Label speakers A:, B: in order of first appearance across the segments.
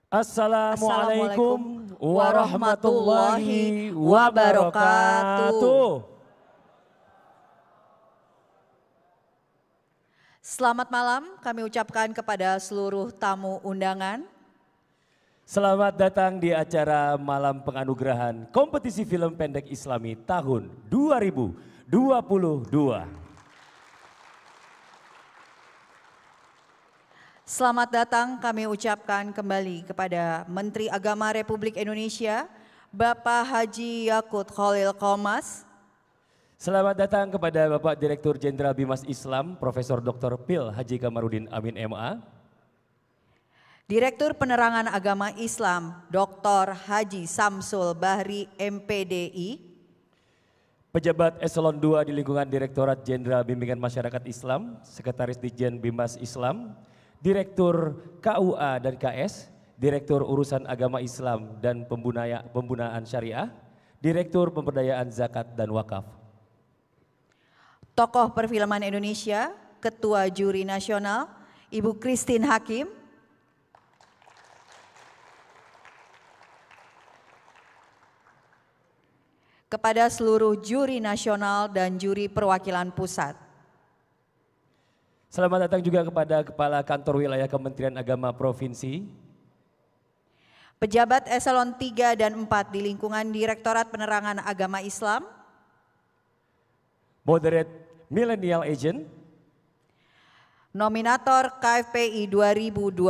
A: Assalamualaikum warahmatullahi wabarakatuh.
B: Selamat malam kami ucapkan kepada seluruh tamu undangan.
A: Selamat datang di acara Malam Penganugerahan Kompetisi Film Pendek Islami tahun 2022.
B: Selamat datang kami ucapkan kembali kepada Menteri Agama Republik Indonesia, Bapak Haji Yakut Khalil Qomas.
A: Selamat datang kepada Bapak Direktur Jenderal Bimas Islam, Profesor Dr. Pil Haji Kamarudin Amin MA.
B: Direktur Penerangan Agama Islam, Dr. Haji Samsul Bahri MPDI.
A: Pejabat Eselon 2 di lingkungan Direktorat Jenderal Bimbingan Masyarakat Islam, Sekretaris Ditjen Bimas Islam, Direktur KUA dan KS, Direktur Urusan Agama Islam dan Pembinaan Syariah, Direktur Pemberdayaan Zakat dan Wakaf.
B: Tokoh Perfilman Indonesia, Ketua Juri Nasional, Ibu Christine Hakim. Kepada seluruh juri nasional dan juri perwakilan pusat.
A: Selamat datang juga kepada Kepala Kantor Wilayah Kementerian Agama Provinsi.
B: Pejabat Eselon 3 dan 4 di lingkungan Direktorat Penerangan Agama Islam.
A: Moderate Millennial Agent.
B: Nominator KFPI 2022,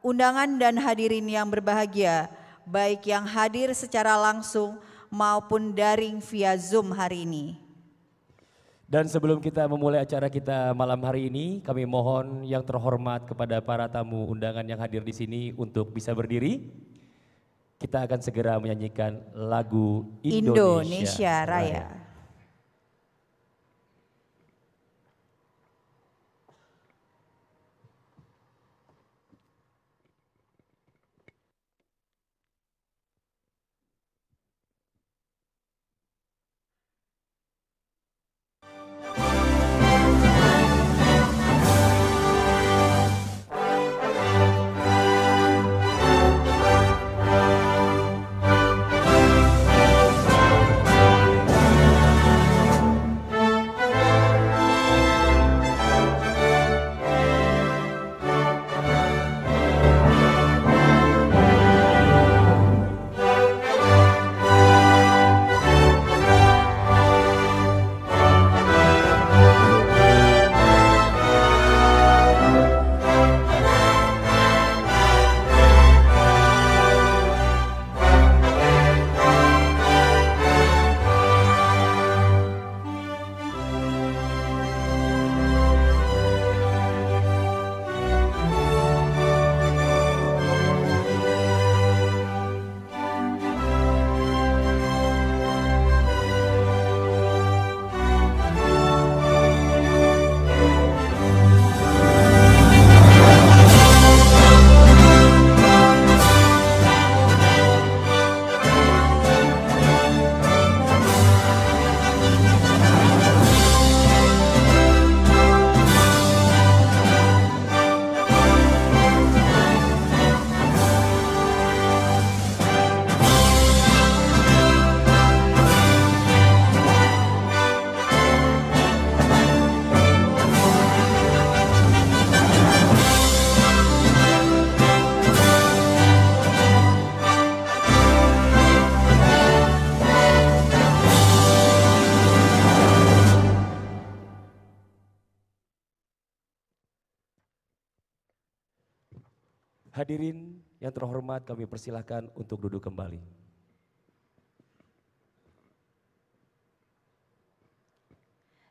B: undangan dan hadirin yang berbahagia, baik yang hadir secara langsung maupun daring via Zoom hari ini.
A: Dan sebelum kita memulai acara kita malam hari ini, kami mohon yang terhormat kepada para tamu undangan yang hadir di sini untuk bisa berdiri. Kita akan segera menyanyikan lagu Indonesia Raya. Hadirin yang terhormat, kami persilahkan untuk duduk kembali.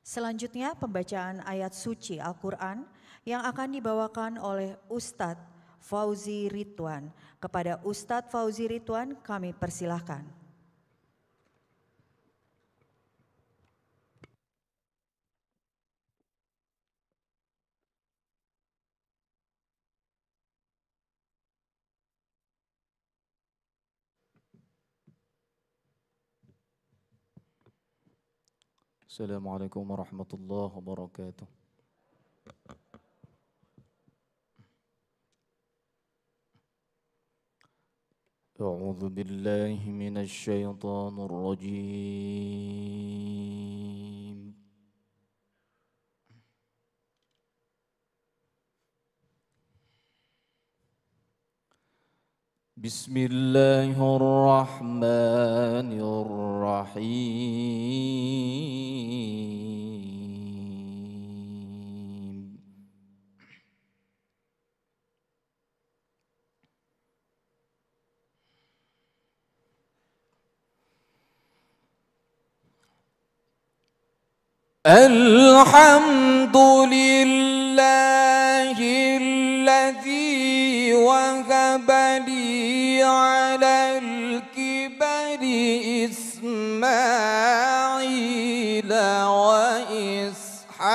B: Selanjutnya pembacaan ayat suci Al-Quran yang akan dibawakan oleh Ustadz Fauzi Ridwan. Kepada Ustadz Fauzi Ridwan kami persilahkan.
C: Assalamualaikum warahmatullahi wabarakatuh. أعوذ بالله من الشيطان الرجيم. بسم الله الرحمن الرحيم. الحمد لله الذي وهب لي على الكبر إسماعيل وإسحاق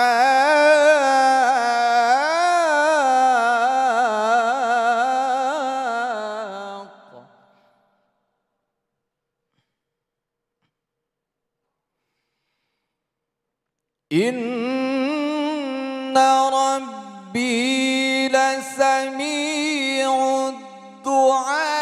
C: إن ربي لسميع الدعاء.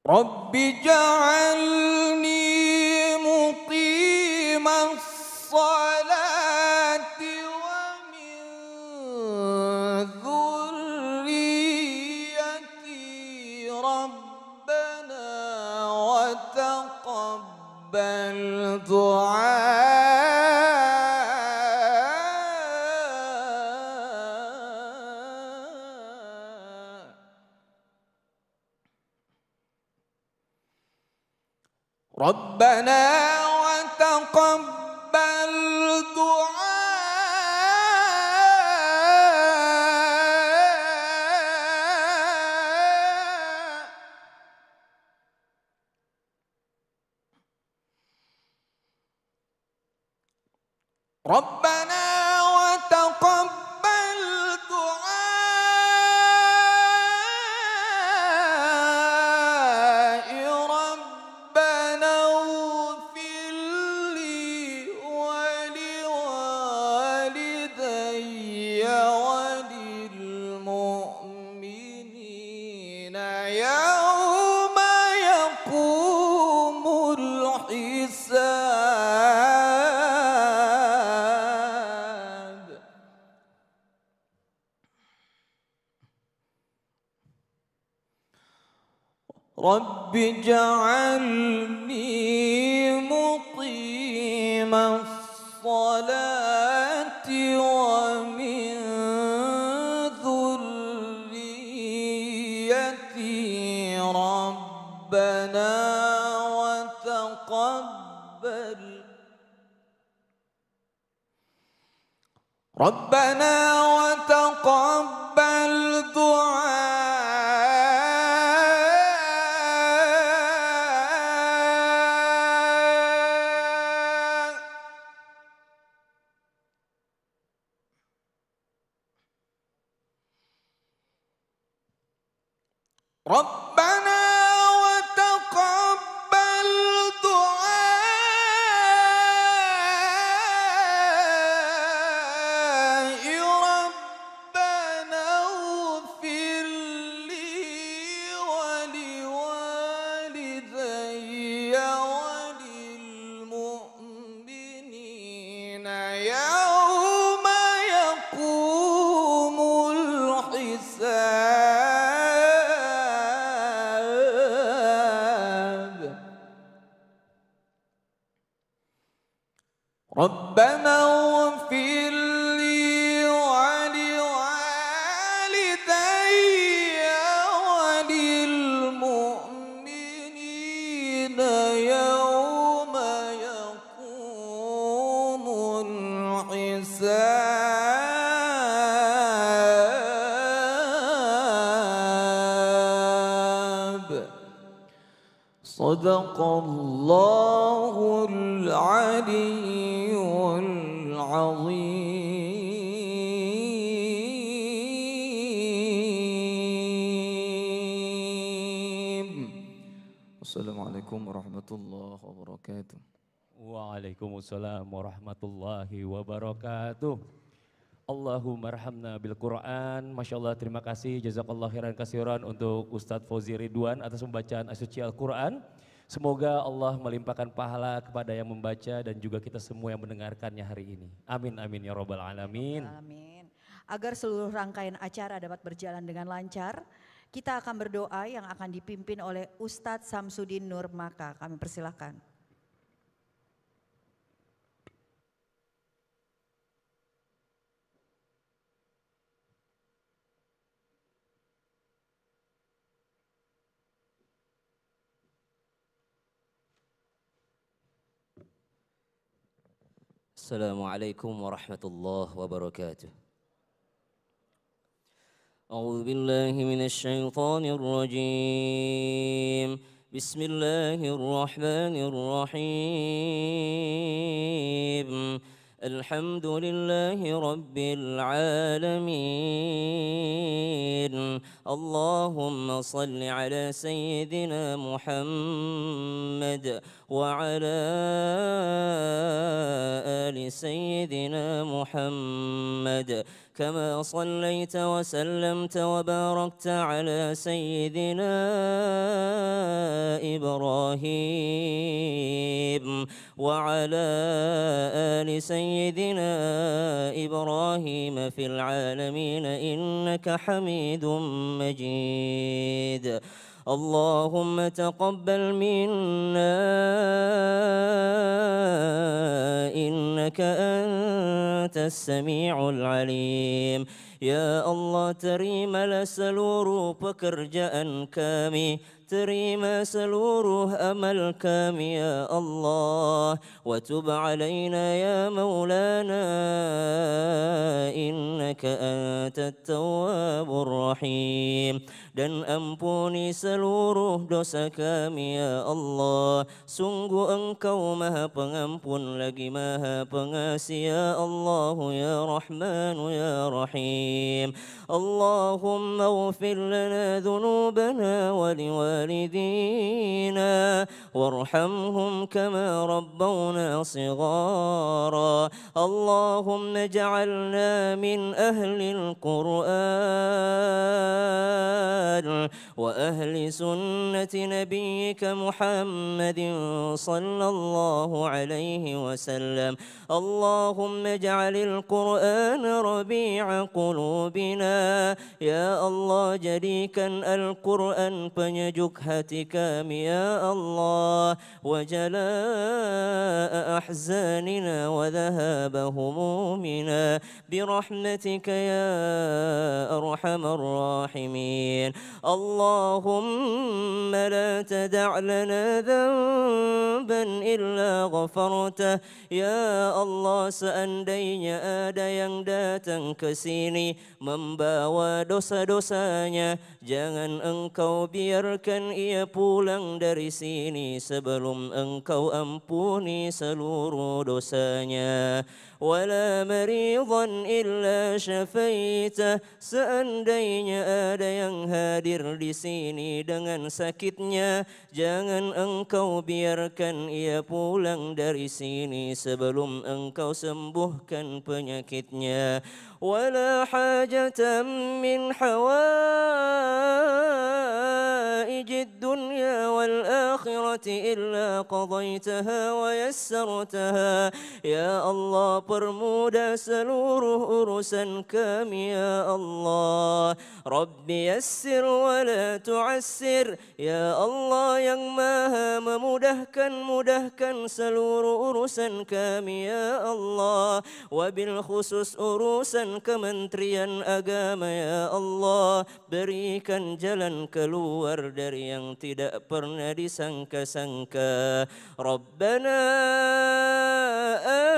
C: رب اجعلني مقيم الصلاة ومن ذريتي ربنا وتقبل دعاء. ربنا وتقبل دعاء. ربنا وتقبل دعاء. ربنا اغفر لي ولوالدي وللمؤمنين يوم يقوم الحساب. رب اجعلني مقيم الصلاة ومن ذريتي ربنا وتقبل دعاء. ربنا وتقبل دعاء. ربنا اغفر لي ولوالدي وللمؤمنين يوم يقوم الحساب. ربنا اغفر لي ولوالدي وللمؤمنين يوم يقوم الحساب. صدق الله العلي العظيم. Assalamualaikum warahmatullahi wabarakatuh.
A: Waalaikumsalam warahmatullahi wabarakatuh. Allahumma arhamna bil Quran. Masya Allah, terima kasih jazakallah khairan kasiran untuk Ustadz Fauzi Ridwan atas pembacaan suci Al-Quran. Semoga Allah melimpahkan pahala kepada yang membaca dan juga kita semua yang mendengarkannya hari ini. Amin amin ya robbal alamin.
B: Amin. Agar seluruh rangkaian acara dapat berjalan dengan lancar, kita akan berdoa yang akan dipimpin oleh Ustadz Samsudin Nur Maka. Kami persilahkan.
D: Assalamualaikum warahmatullahi wabarakatuh. A'udzu billahi minasy syaithanir rajim. Bismillahirrahmanirrahim. Alhamdulillahi rabbil alamin. Allahumma salli ala sayyidina Muhammad wa ala ali sayyidina Muhammad. كما صليت وسلمت وباركت على سيدنا إبراهيم وعلى آل سيدنا إبراهيم في العالمين إنك حميد مجيد. اللهم تقبل منا إنك أنت السميع العليم. Ya Allah, terimalah seluruh pekerjaan kami, terima seluruh amal kami ya Allah. Wa tub alaina ya maulana innaka antat tawwabur rahim. Dan ampuni seluruh dosa kami ya Allah. Sungguh Engkau Maha Pengampun lagi Maha Pengasih ya Allah ya Rahman ya Rahim. اللهم اغفر لنا ذنوبنا ولوالدينا وارحمهم كما ربونا صغارا. اللهم اجعلنا من أهل القرآن وأهل سنة نبيك محمد صلى الله عليه وسلم. اللهم اجعل القرآن ربيع قلوبنا ya Allah, jadikan Al-Quran penyejuk hati kami ya Allah. Wa jalaa ahzanina wa dhahaba humumina birahmatika ya arhamar rahimin. Allahumma la tada' lana dhanban illa ghafartah. Ya Allah, seandainya ada yang datang ke sini membawa dosa-dosanya, jangan Engkau biarkan ia pulang dari sini sebelum Engkau ampuni seluruh dosanya. Wala maridan illa syafaitah. Seandainya ada yang hadir di sini dengan sakitnya, jangan Engkau biarkan ia pulang dari sini sebelum Engkau sembuhkan penyakitnya. Wala hajatan min hawaijid dunya wal akhirati illa qadaitaha wa yassartaha. Ya Allah, permudah seluruh urusan kami ya Allah. Rabbi yassir wa la tu'assir. Ya Allah yang maha memudahkan, mudahkan seluruh urusan kami ya Allah. Wabil khusus urusan Kementerian Agama ya Allah, berikan jalan keluar dari yang tidak pernah disangka-sangka. Rabbana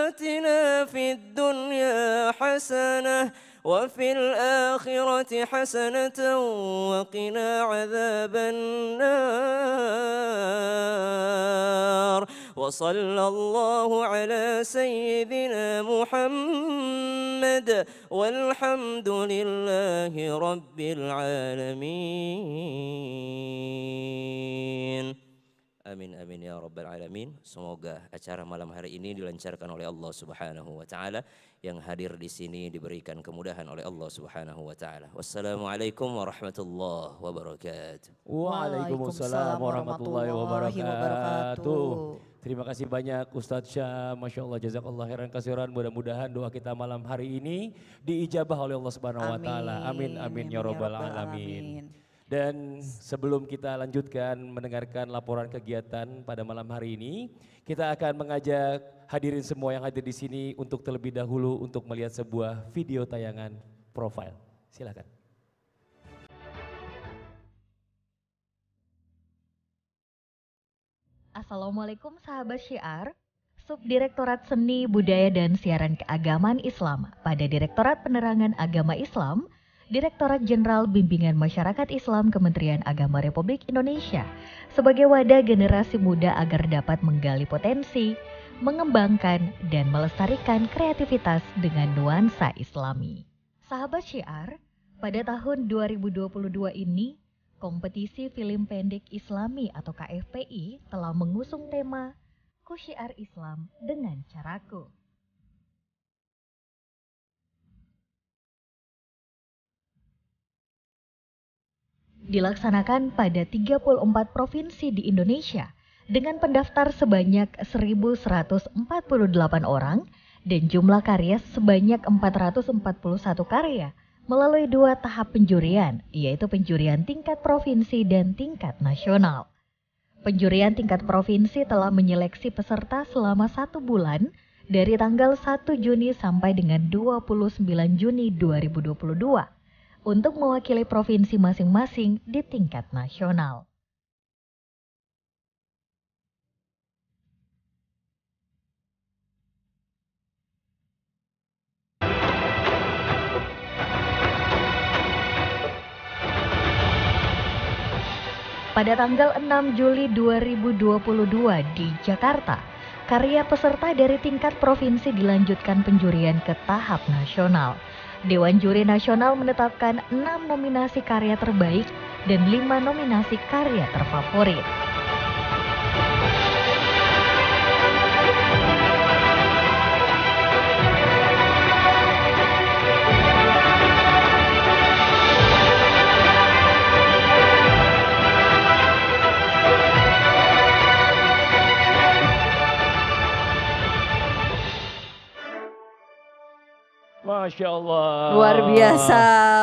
D: atina fid dunya hasanah wa fil akhirati hasanatan wa qina adzaban nar. Wa sallallahu ala sayyidina Muhammad walhamdulillahi rabbil alamin. Amin amin ya rabbal alamin. Semoga acara malam hari ini dilancarkan oleh Allah Subhanahu wa taala. Yang hadir di sini diberikan kemudahan oleh Allah Subhanahu wa taala. Wassalamualaikum warahmatullahi wabarakatuh.
A: Waalaikumsalam warahmatullahi wabarakatuh. Terima kasih banyak Ustadz Syam, Masya Allah, jazakallah khairan kasiran. Mudah-mudahan doa kita malam hari ini diijabah oleh Allah Subhanahu wa taala. Amin amin ya rabbal alamin. Dan sebelum kita lanjutkan mendengarkan laporan kegiatan pada malam hari ini, kita akan mengajak hadirin semua yang hadir di sini untuk terlebih dahulu untuk melihat sebuah video tayangan profil. Silakan.
E: Assalamualaikum sahabat Syiar, Subdirektorat Seni, Budaya dan Siaran Keagamaan Islam pada Direktorat Penerangan Agama Islam, Direktorat Jenderal Bimbingan Masyarakat Islam Kementerian Agama Republik Indonesia sebagai wadah generasi muda agar dapat menggali potensi, mengembangkan dan melestarikan kreativitas dengan nuansa Islami. Sahabat Syiar, pada tahun 2022 ini, Kompetisi Film Pendek Islami atau KFPI telah mengusung tema Ku Syiar Islam dengan Caraku. Dilaksanakan pada 34 provinsi di Indonesia dengan pendaftar sebanyak 1.148 orang dan jumlah karya sebanyak 441 karya melalui 2 tahap penjurian, yaitu penjurian tingkat provinsi dan tingkat nasional. Penjurian tingkat provinsi telah menyeleksi peserta selama 1 bulan dari tanggal 1 Juni sampai dengan 29 Juni 2022 untuk mewakili provinsi masing-masing di tingkat nasional. Pada tanggal 6 Juli 2022 di Jakarta, karya peserta dari tingkat provinsi dilanjutkan penjurian ke tahap nasional. Dewan Juri Nasional menetapkan 6 nominasi karya terbaik dan 5 nominasi karya terfavorit.
A: Masya Allah.
B: Luar biasa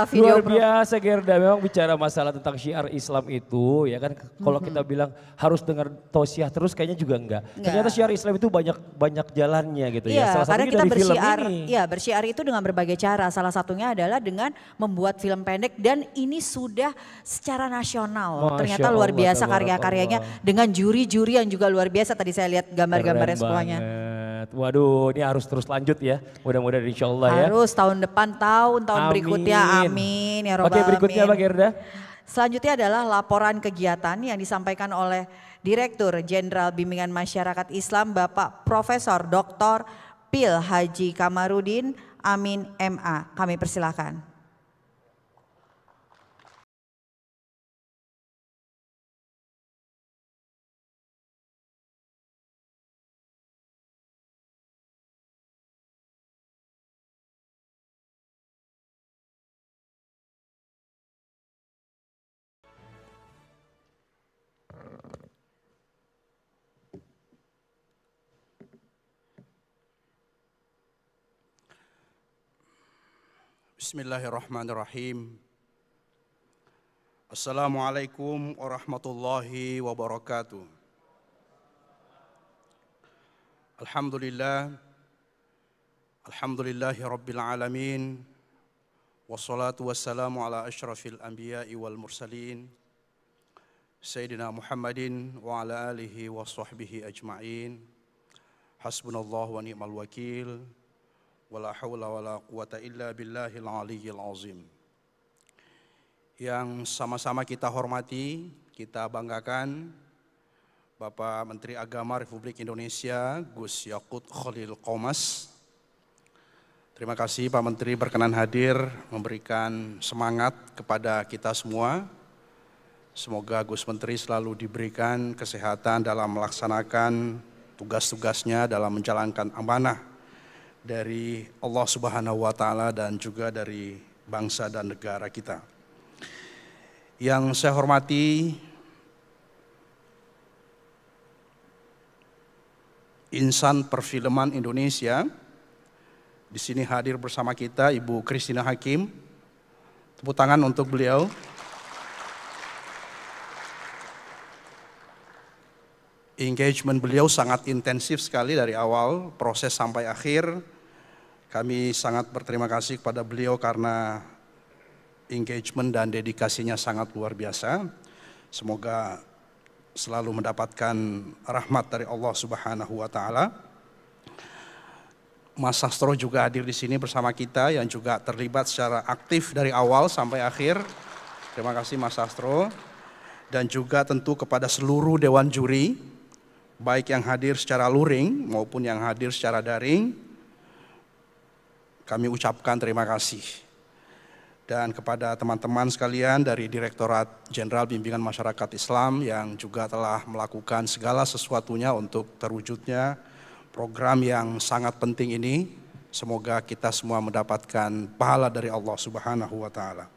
B: video.
A: Luar biasa Gerda, memang bicara masalah tentang syiar Islam itu ya kan, kalau kita bilang harus dengar tausiah terus kayaknya juga enggak. Ternyata syiar Islam itu banyak jalannya gitu ya.
B: Iya,
A: Salah
B: karena
A: satunya
B: kita
A: dari film
B: bersiar,
A: ini.
B: ya bersiar itu dengan berbagai cara. Salah satunya adalah dengan membuat film pendek dan ini sudah secara nasional. Ternyata luar biasa karya-karyanya dengan juri-juri yang juga luar biasa. Tadi saya lihat gambar-gambarnya semuanya.
A: Waduh, ini harus terus lanjut ya. Mudah-mudahan insya Allah ya.
B: Harus tahun depan, tahun berikutnya. Amin ya robbal
A: Oke, berikutnya apa Gerda?
B: Selanjutnya adalah laporan kegiatan yang disampaikan oleh Direktur Jenderal Bimbingan Masyarakat Islam Bapak Profesor Dr. Pil Haji Kamarudin Amin MA. Kami persilahkan.
F: Bismillahirrahmanirrahim. Assalamualaikum warahmatullahi wabarakatuh. Alhamdulillahi rabbil alamin. Wassalatu wassalamu ala asyrafil anbiya'i wal mursalin. Sayyidina Muhammadin wa ala alihi wa sahbihi ajma'in. Hasbunallahu wa ni'mal wakil. Wala hawla wala quwata illa billahil aliyyil azim. Yang sama-sama kita hormati, kita banggakan Bapak Menteri Agama Republik Indonesia Gus Yakut Khalil Qomas. Terima kasih Pak Menteri berkenan hadir memberikan semangat kepada kita semua Semoga Gus Menteri selalu diberikan kesehatan dalam melaksanakan tugas-tugasnya dalam menjalankan amanah dari Allah Subhanahu wa Ta'ala dan juga dari bangsa dan negara kita. Yang saya hormati insan perfilman Indonesia, di sini hadir bersama kita Ibu Christina Hakim. Tepuk tangan untuk beliau. Engagement beliau sangat intensif sekali dari awal proses sampai akhir. Kami sangat berterima kasih kepada beliau karena engagement dan dedikasinya sangat luar biasa. Semoga selalu mendapatkan rahmat dari Allah Subhanahu wa Ta'ala. Mas Sastro juga hadir di sini bersama kita yang juga terlibat secara aktif dari awal sampai akhir. Terima kasih Mas Sastro. Dan juga tentu kepada seluruh dewan juri, baik yang hadir secara luring maupun yang hadir secara daring, kami ucapkan terima kasih. Dan kepada teman-teman sekalian dari Direktorat Jenderal Bimbingan Masyarakat Islam yang juga telah melakukan segala sesuatunya untuk terwujudnya program yang sangat penting ini, semoga kita semua mendapatkan pahala dari Allah Subhanahu wa Ta'ala.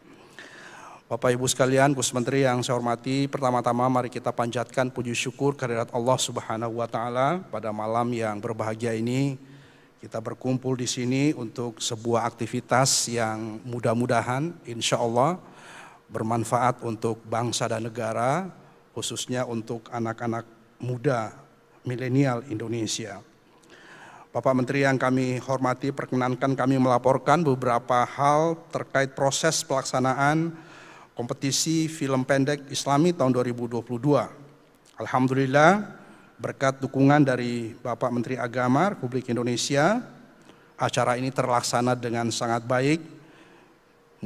F: Bapak Ibu sekalian, Gus Menteri yang saya hormati, pertama-tama mari kita panjatkan puji syukur kehadirat Allah Subhanahu wa Ta'ala pada malam yang berbahagia ini. Kita berkumpul di sini untuk sebuah aktivitas yang mudah-mudahan insya Allah bermanfaat untuk bangsa dan negara, khususnya untuk anak-anak muda milenial Indonesia. Bapak Menteri yang kami hormati, perkenankan kami melaporkan beberapa hal terkait proses pelaksanaan kompetisi film pendek Islami tahun 2022. Alhamdulillah, berkat dukungan dari Bapak Menteri Agama Republik Indonesia, acara ini terlaksana dengan sangat baik,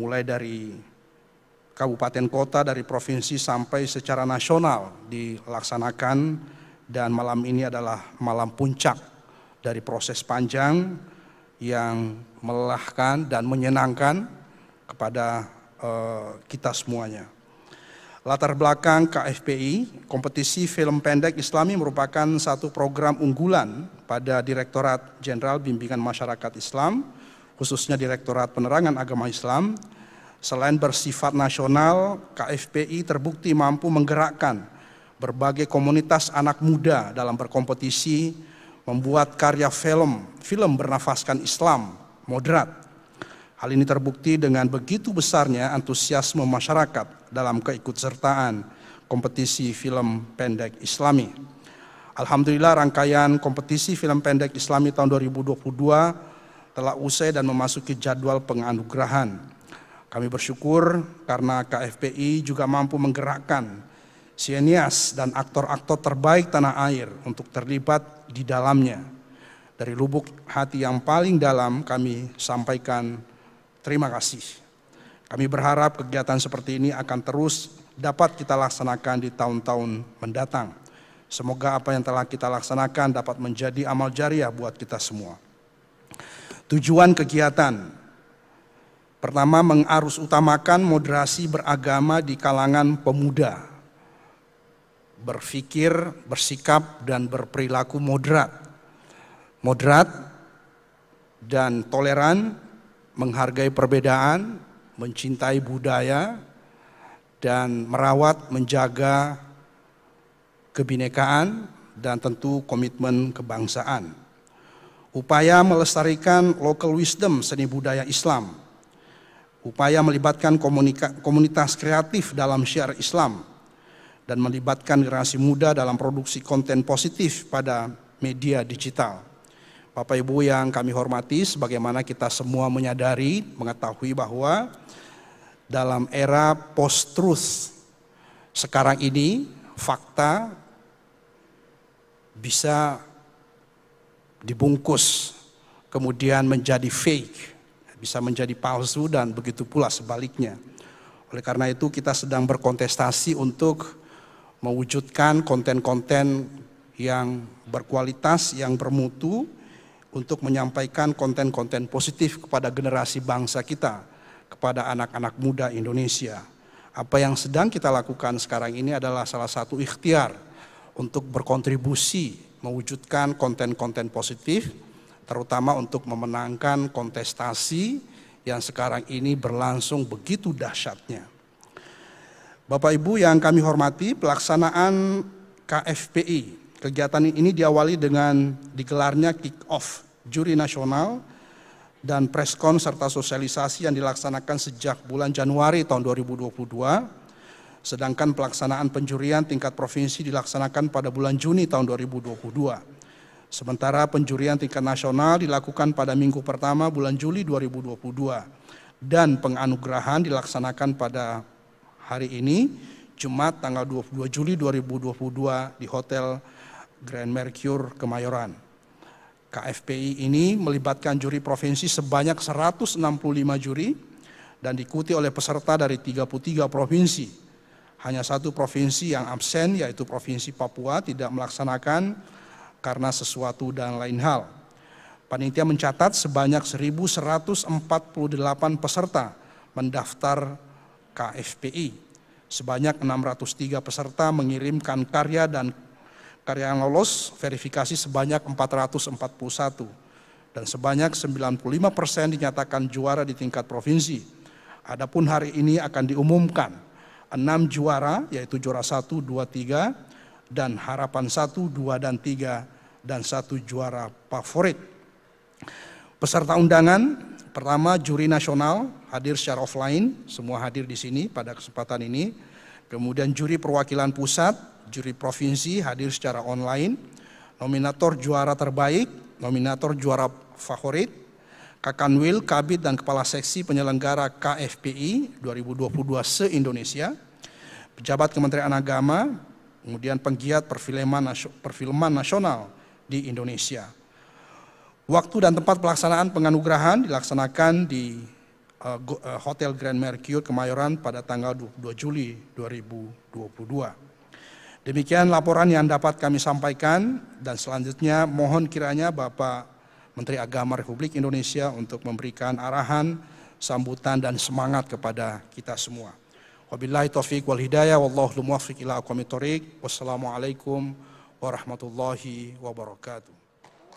F: mulai dari kabupaten kota, dari provinsi sampai secara nasional dilaksanakan, dan malam ini adalah malam puncak dari proses panjang yang melelahkan dan menyenangkan kepada kita semuanya. Latar belakang KFPI, kompetisi film pendek Islami merupakan satu program unggulan pada Direktorat Jenderal Bimbingan Masyarakat Islam, khususnya Direktorat Penerangan Agama Islam. Selain bersifat nasional, KFPI terbukti mampu menggerakkan berbagai komunitas anak muda dalam berkompetisi membuat karya film bernafaskan Islam moderat. Hal ini terbukti dengan begitu besarnya antusiasme masyarakat dalam keikutsertaan kompetisi film pendek Islami. Alhamdulillah, rangkaian kompetisi film pendek Islami tahun 2022 telah usai dan memasuki jadwal penganugerahan. Kami bersyukur karena KFPI juga mampu menggerakkan sineas dan aktor-aktor terbaik tanah air untuk terlibat di dalamnya. Dari lubuk hati yang paling dalam kami sampaikan terima kasih. Kami berharap kegiatan seperti ini akan terus dapat kita laksanakan di tahun-tahun mendatang. Semoga apa yang telah kita laksanakan dapat menjadi amal jariah buat kita semua. Tujuan kegiatan: pertama, mengarus utamakan moderasi beragama di kalangan pemuda. Berpikir, bersikap, dan berperilaku moderat dan toleran, menghargai perbedaan, mencintai budaya, dan merawat, menjaga kebinekaan, dan tentu komitmen kebangsaan. Upaya melestarikan local wisdom seni budaya Islam. Upaya melibatkan komunitas kreatif dalam syiar Islam, dan melibatkan generasi muda dalam produksi konten positif pada media digital. Bapak Ibu yang kami hormati, sebagaimana kita semua menyadari, mengetahui bahwa dalam era post-truth sekarang ini, fakta bisa dibungkus, kemudian menjadi fake, bisa menjadi palsu, dan begitu pula sebaliknya. Oleh karena itu kita sedang berkontestasi untuk mewujudkan konten-konten yang berkualitas, yang bermutu, untuk menyampaikan konten-konten positif kepada generasi bangsa kita, kepada anak-anak muda Indonesia. Apa yang sedang kita lakukan sekarang ini adalah salah satu ikhtiar untuk berkontribusi mewujudkan konten-konten positif, terutama untuk memenangkan kontestasi yang sekarang ini berlangsung begitu dahsyatnya. Bapak Ibu yang kami hormati, pelaksanaan KFPI. Kegiatan ini diawali dengan digelarnya kick-off juri nasional dan preskon serta sosialisasi yang dilaksanakan sejak bulan Januari tahun 2022. Sedangkan pelaksanaan penjurian tingkat provinsi dilaksanakan pada bulan Juni tahun 2022. Sementara penjurian tingkat nasional dilakukan pada minggu pertama bulan Juli 2022. Dan penganugerahan dilaksanakan pada hari ini, Jumat tanggal 22 Juli 2022 di Hotel Grand Mercure Kemayoran. KFPI ini melibatkan juri provinsi sebanyak 165 juri dan diikuti oleh peserta dari 33 provinsi. Hanya satu provinsi yang absen, yaitu Provinsi Papua, tidak melaksanakan karena sesuatu dan lain hal. Panitia mencatat sebanyak 1.148 peserta mendaftar KFPI. Sebanyak 603 peserta mengirimkan karya dan karya yang lolos verifikasi sebanyak 441 dan sebanyak 95% dinyatakan juara di tingkat provinsi. Adapun hari ini akan diumumkan 6 juara, yaitu juara 1, 2, 3 dan harapan 1, 2 dan 3 dan 1 juara favorit. Peserta undangan pertama juri nasional hadir secara offline, semua hadir di sini pada kesempatan ini. Kemudian juri perwakilan pusat, juri provinsi hadir secara online, nominator juara terbaik, nominator juara favorit, Kakanwil, Kabid dan Kepala Seksi Penyelenggara KFPI 2022 se-Indonesia, pejabat Kementerian Agama, kemudian penggiat perfilman nasional di Indonesia. Waktu dan tempat pelaksanaan penganugerahan dilaksanakan di Hotel Grand Mercure Kemayoran pada tanggal 22 Juli 2022. Demikian laporan yang dapat kami sampaikan dan selanjutnya mohon kiranya Bapak Menteri Agama Republik Indonesia untuk memberikan arahan, sambutan dan semangat kepada kita semua. Wabillahi taufiq wal hidayah wallahu muwaffiq ila aqwamit thoriq. Wassalamualaikum warahmatullahi wabarakatuh.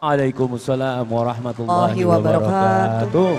A: Waalaikumsalam warahmatullahi wabarakatuh.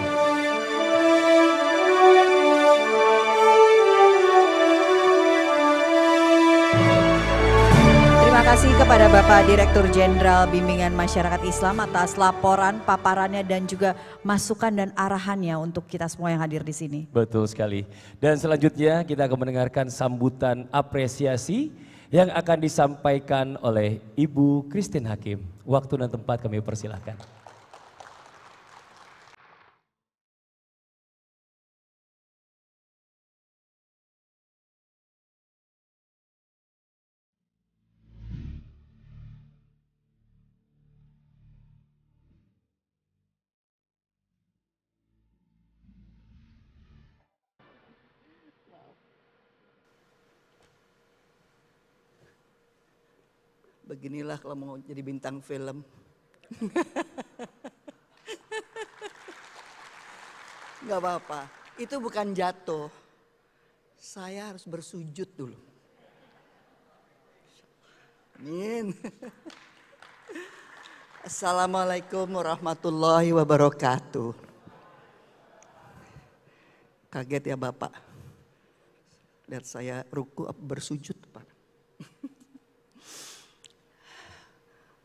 B: Terima kasih kepada Bapak Direktur Jenderal Bimbingan Masyarakat Islam atas laporan, paparannya dan juga masukan dan arahannya untuk kita semua yang hadir di sini.
A: Betul sekali. Dan selanjutnya kita akan mendengarkan sambutan apresiasi yang akan disampaikan oleh Ibu Christine Hakim. Waktu dan tempat kami persilahkan.
G: Beginilah kalau mau jadi bintang film. Gak apa-apa, itu bukan jatuh. Saya harus bersujud dulu. Amin. Assalamualaikum warahmatullahi wabarakatuh. Kaget ya Bapak. Lihat saya ruku bersujud Pak.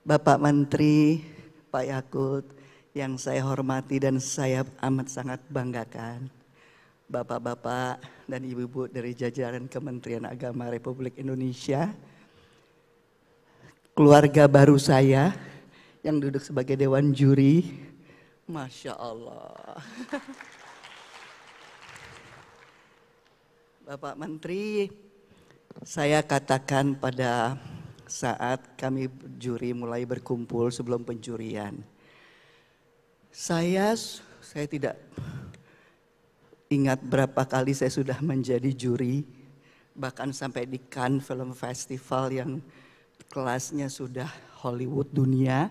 G: Bapak Menteri, Pak Yakut, yang saya hormati dan saya amat sangat banggakan. Bapak-bapak dan ibu-ibu dari jajaran Kementerian Agama Republik Indonesia. Keluarga baru saya yang duduk sebagai Dewan Juri. Masya Allah. Bapak Menteri, saya katakan pada saat kami juri mulai berkumpul sebelum penjurian. Saya tidak ingat berapa kali saya sudah menjadi juri, bahkan sampai di Cannes Film Festival yang kelasnya sudah Hollywood dunia.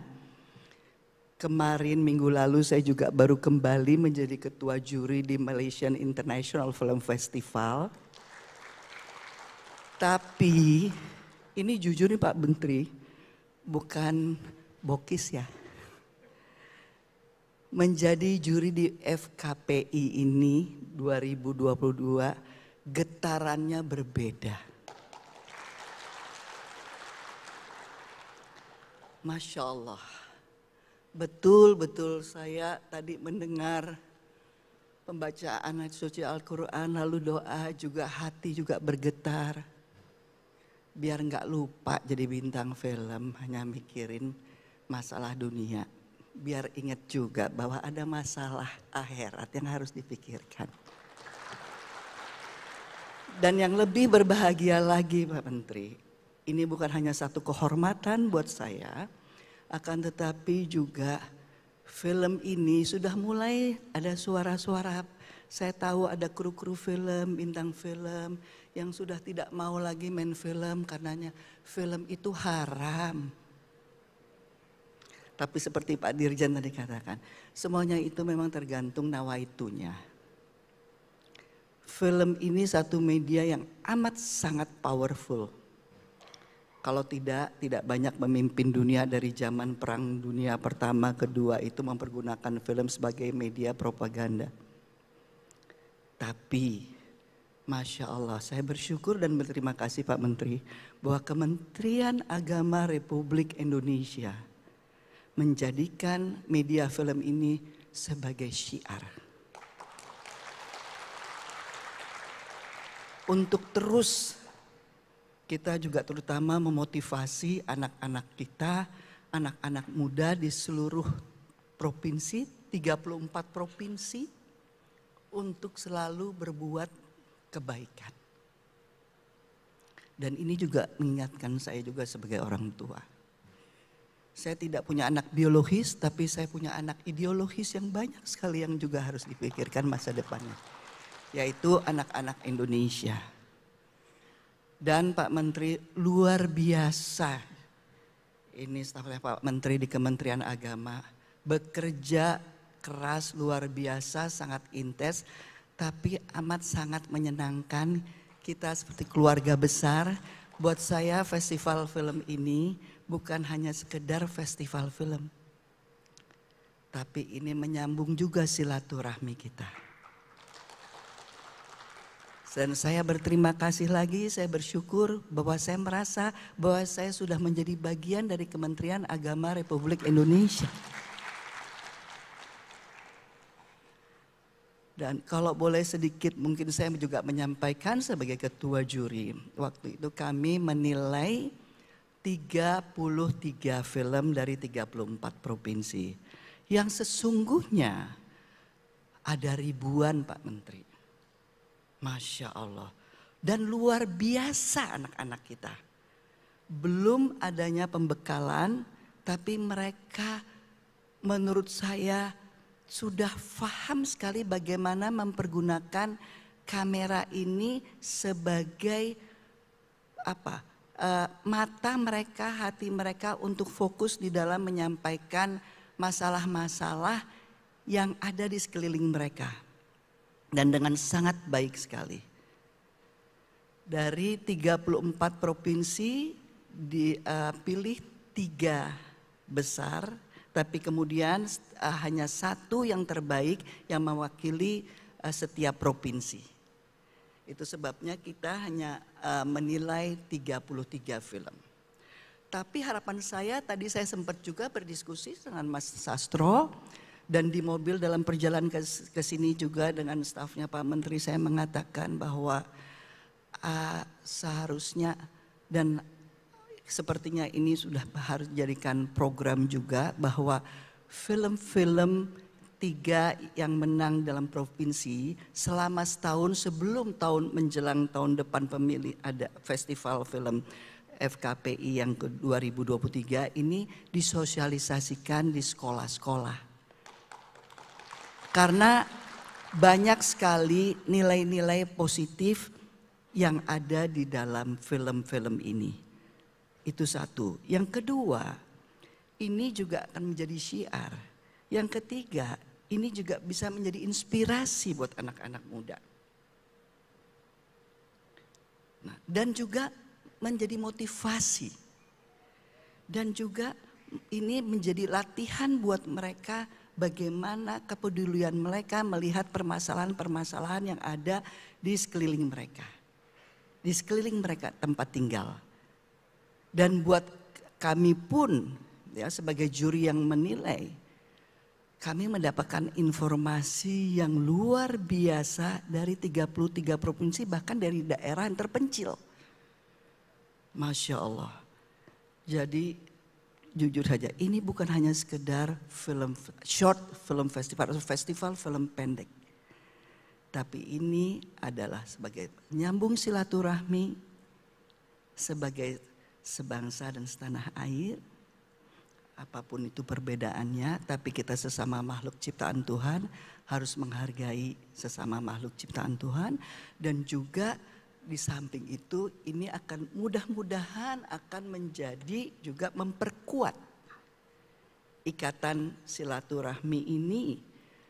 G: Kemarin minggu lalu saya juga baru kembali menjadi ketua juri di Malaysian International Film Festival. Tapi ini jujur nih Pak Menteri, bukan bokis ya. Menjadi juri di FKPI ini 2022 getarannya berbeda. Masya Allah, betul-betul saya tadi mendengar pembacaan ayat suci Al-Quran, lalu doa juga, hati juga bergetar. Biar nggak lupa jadi bintang film, hanya mikirin masalah dunia. Biar ingat juga bahwa ada masalah akhirat yang harus dipikirkan. Dan yang lebih berbahagia lagi Pak Menteri, ini bukan hanya satu kehormatan buat saya, akan tetapi juga film ini sudah mulai ada suara-suara. Saya tahu ada kru-kru film, bintang film yang sudah tidak mau lagi main film karenanya film itu haram. Tapi seperti Pak Dirjen tadi katakan, semuanya itu memang tergantung nawaitunya. Film ini satu media yang amat sangat powerful. Kalau tidak banyak memimpin dunia dari zaman Perang Dunia Pertama, Kedua itu mempergunakan film sebagai media propaganda. Tapi Masya Allah, saya bersyukur dan berterima kasih Pak Menteri bahwa Kementerian Agama Republik Indonesia menjadikan media film ini sebagai syiar. Untuk terus kita juga terutama memotivasi anak-anak kita, anak-anak muda di seluruh provinsi, 34 provinsi untuk selalu berbuat kebaikan. Dan ini juga mengingatkan saya juga sebagai orang tua. Saya tidak punya anak biologis, tapi saya punya anak ideologis yang banyak sekali yang juga harus dipikirkan masa depannya. Yaitu anak-anak Indonesia. Dan Pak Menteri luar biasa, ini stafnya Pak Menteri di Kementerian Agama, bekerja keras luar biasa, sangat intens, tapi amat sangat menyenangkan. Kita seperti keluarga besar. Buat saya festival film ini bukan hanya sekedar festival film, tapi ini menyambung juga silaturahmi kita. Dan saya berterima kasih lagi, saya bersyukur bahwa saya merasa bahwa saya sudah menjadi bagian dari Kementerian Agama Republik Indonesia. Dan kalau boleh sedikit mungkin saya juga menyampaikan sebagai ketua juri. Waktu itu kami menilai 33 film dari 34 provinsi. Yang sesungguhnya ada ribuan Pak Menteri. Masya Allah. Dan luar biasa anak-anak kita. Belum adanya pembekalan, tapi mereka menurut saya sudah paham sekali bagaimana mempergunakan kamera ini sebagai mata mereka, hati mereka untuk fokus di dalam menyampaikan masalah-masalah yang ada di sekeliling mereka. Dan dengan sangat baik sekali. Dari 34 provinsi dipilih 3 besar, tapi kemudian hanya 1 yang terbaik yang mewakili setiap provinsi. Itu sebabnya kita hanya menilai 33 film. Tapi harapan saya, tadi saya sempat juga berdiskusi dengan Mas Sastro, dan di mobil dalam perjalanan ke sini juga dengan stafnya Pak Menteri, saya mengatakan bahwa seharusnya dan sepertinya ini sudah harus dijadikan program juga, bahwa film-film 3 yang menang dalam provinsi selama setahun sebelum tahun menjelang tahun depan pemilih ada festival film FKPI yang ke 2023 ini disosialisasikan di sekolah-sekolah. Karena banyak sekali nilai-nilai positif yang ada di dalam film-film ini. Itu satu. Yang kedua, ini juga akan menjadi syiar. Yang ketiga, ini juga bisa menjadi inspirasi buat anak-anak muda. Nah, dan juga menjadi motivasi. Dan juga ini menjadi latihan buat mereka bagaimana kepedulian mereka melihat permasalahan-permasalahan yang ada di sekeliling mereka. Di sekeliling mereka tempat tinggal. Dan buat kami pun ya sebagai juri yang menilai, kami mendapatkan informasi yang luar biasa dari 33 provinsi bahkan dari daerah yang terpencil. Masya Allah. Jadi jujur saja ini bukan hanya sekedar short film festival atau festival film pendek. Tapi ini adalah sebagai nyambung silaturahmi sebagai sebangsa dan setanah air. Apapun itu perbedaannya, tapi kita sesama makhluk ciptaan Tuhan harus menghargai sesama makhluk ciptaan Tuhan. Dan juga di samping itu ini akan mudah-mudahan akan menjadi juga memperkuat ikatan silaturahmi ini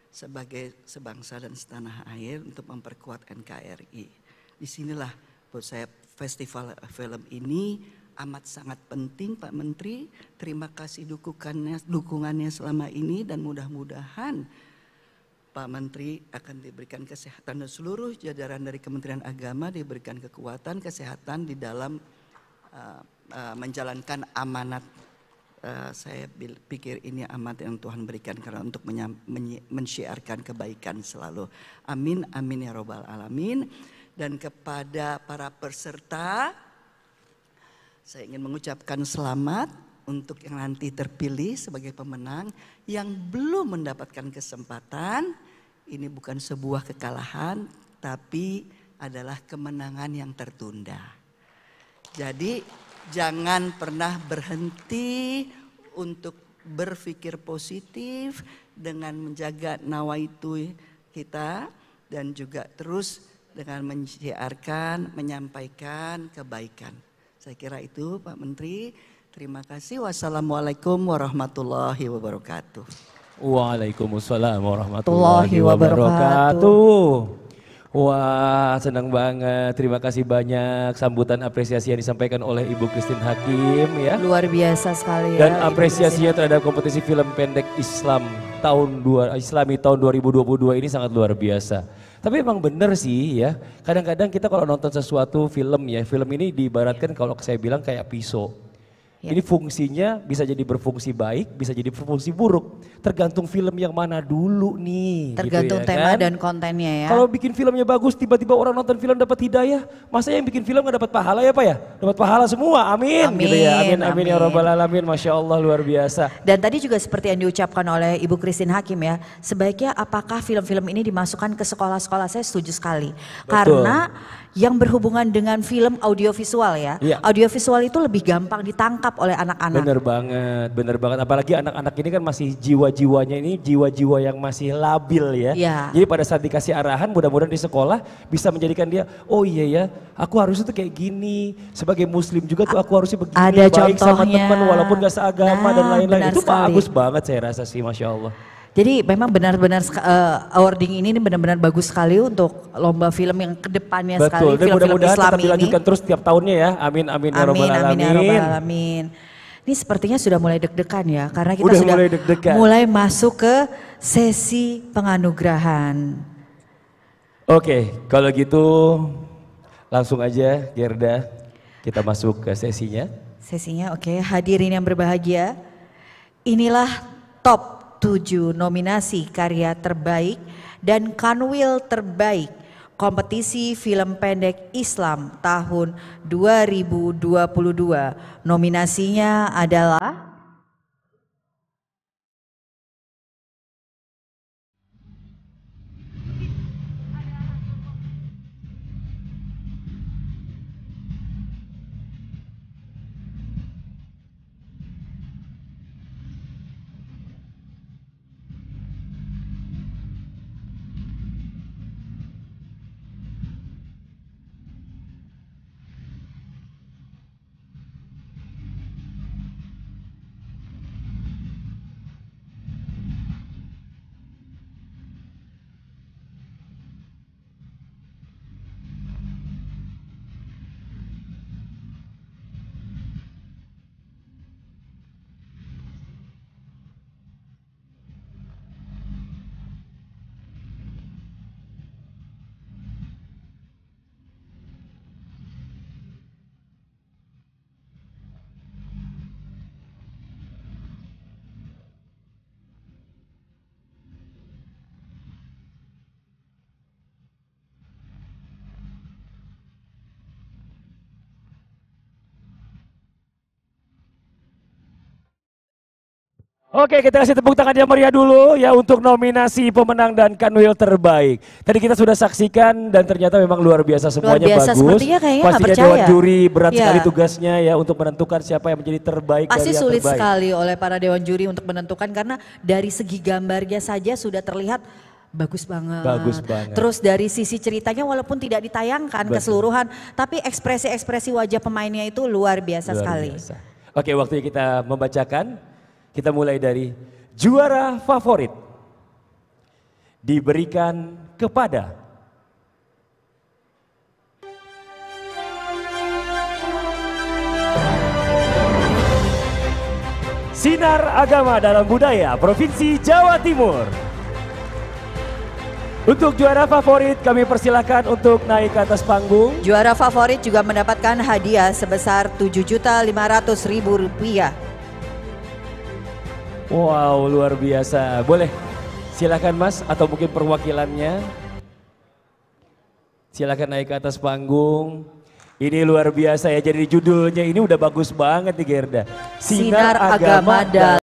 G: sebagai sebangsa dan setanah air untuk memperkuat NKRI. Disinilah buat saya festival film ini amat sangat penting Pak Menteri. Terima kasih dukungannya selama ini dan mudah-mudahan Pak Menteri akan diberikan kesehatan dan seluruh jajaran dari Kementerian Agama diberikan kekuatan kesehatan di dalam menjalankan amanat. Saya pikir ini amanat yang Tuhan berikan karena untuk mensyiarkan kebaikan selalu. Amin, amin ya robbal alamin. Dan kepada para peserta, saya ingin mengucapkan selamat untuk yang nanti terpilih sebagai pemenang. Yang belum mendapatkan kesempatan, ini bukan sebuah kekalahan, tapi adalah kemenangan yang tertunda. Jadi jangan pernah berhenti untuk berpikir positif dengan menjaga nawaitu kita dan juga terus dengan menyiarkan, menyampaikan kebaikan. Saya kira itu Pak Menteri. Terima kasih. Wassalamualaikum warahmatullahi wabarakatuh.
A: Waalaikumsalam warahmatullahi wabarakatuh. Wah, senang banget. Terima kasih banyak sambutan apresiasi yang disampaikan oleh Ibu Christine Hakim ya.
B: Luar biasa sekali ya.
A: Dan apresiasinya terhadap kompetisi film pendek Islami tahun 2022 ini sangat luar biasa. Tapi emang bener sih ya, kadang-kadang kita kalau nonton sesuatu film ya, film ini diibaratkan kalau saya bilang kayak pisau. Ini fungsinya bisa jadi berfungsi baik, bisa jadi berfungsi buruk. Tergantung film yang mana dulu nih.
B: Tergantung
A: gitu ya,
B: tema
A: kan?
B: dan kontennya ya.
A: Kalau bikin filmnya bagus, tiba-tiba orang nonton film dapat hidayah. Masa yang bikin film gak dapat pahala ya Pak ya? Dapat pahala semua, amin.
B: Amin,
A: Gitu ya. Amin, amin ya robbal alamin. Masya Allah luar biasa.
B: Dan tadi juga seperti yang diucapkan oleh Ibu Christine Hakim ya. Sebaiknya apakah film-film ini dimasukkan ke sekolah-sekolah, saya setuju sekali.
A: Betul.
B: Karena yang berhubungan dengan film audiovisual ya.
A: Iya.
B: Audiovisual itu lebih gampang ditangkap oleh anak-anak.
A: Bener banget, bener banget. Apalagi anak-anak ini kan masih jiwa-jiwanya ini jiwa-jiwa yang masih labil ya.
B: Iya.
A: Jadi pada saat dikasih arahan mudah-mudahan di sekolah bisa menjadikan dia, oh iya ya aku harusnya tuh kayak gini. Sebagai muslim juga tuh aku harusnya begini.
B: Ada
A: baik sama
B: contohnya.
A: teman walaupun gak seagama dan lain-lain.
B: benar
A: Itu
B: sekali.
A: bagus banget saya rasa sih Masya Allah.
B: Jadi memang benar-benar awarding ini benar-benar bagus sekali untuk lomba film yang kedepannya sekali.
A: Betul, dan
B: Film-film
A: mudah-mudahan
B: Islam
A: tetap dilanjutkan terus tiap tahunnya ya. Amin, amin, ya robbal
B: Amin, amin ya
A: alamin.
B: robbal alamin. Ini sepertinya sudah mulai deg-degan ya, karena kita
A: Udah
B: sudah
A: mulai deg-degan.
B: mulai masuk ke sesi penganugerahan.
A: Oke, kalau gitu langsung aja Gerda kita masuk ke sesinya.
B: Sesinya oke, hadirin yang berbahagia. Inilah top 7 nominasi karya terbaik dan kanwil terbaik kompetisi film pendek Islam tahun 2022. Nominasinya adalah
A: Oke, kita kasih tepuk tangan yang meriah dulu ya untuk nominasi pemenang dan kanwil terbaik. Tadi kita sudah saksikan dan ternyata memang luar biasa, semuanya
B: Luar biasa,
A: bagus.
B: sepertinya kayaknya nggak
A: Pastinya
B: percaya.
A: dewan juri berat
B: Iya.
A: sekali tugasnya ya untuk menentukan siapa yang menjadi terbaik
B: Pasti
A: dari yang
B: sulit
A: terbaik.
B: sekali oleh para dewan juri untuk menentukan karena dari segi gambarnya saja sudah terlihat bagus banget.
A: Bagus banget.
B: Terus dari sisi ceritanya walaupun tidak ditayangkan
A: Betul.
B: keseluruhan, tapi ekspresi-ekspresi wajah pemainnya itu luar biasa
A: Luar
B: sekali.
A: biasa. Oke, waktunya kita membacakan. Kita mulai dari juara favorit diberikan kepada Sinar Agama dalam Budaya Provinsi Jawa Timur. Untuk juara favorit kami persilahkan untuk naik ke atas panggung.
B: Juara favorit juga mendapatkan hadiah sebesar Rp7.500.000.
A: Wow, luar biasa. Boleh silakan Mas atau mungkin perwakilannya. Silakan naik ke atas panggung. Ini luar biasa ya. Jadi judulnya ini udah bagus banget nih Gerda.
B: Sinar Agama dalam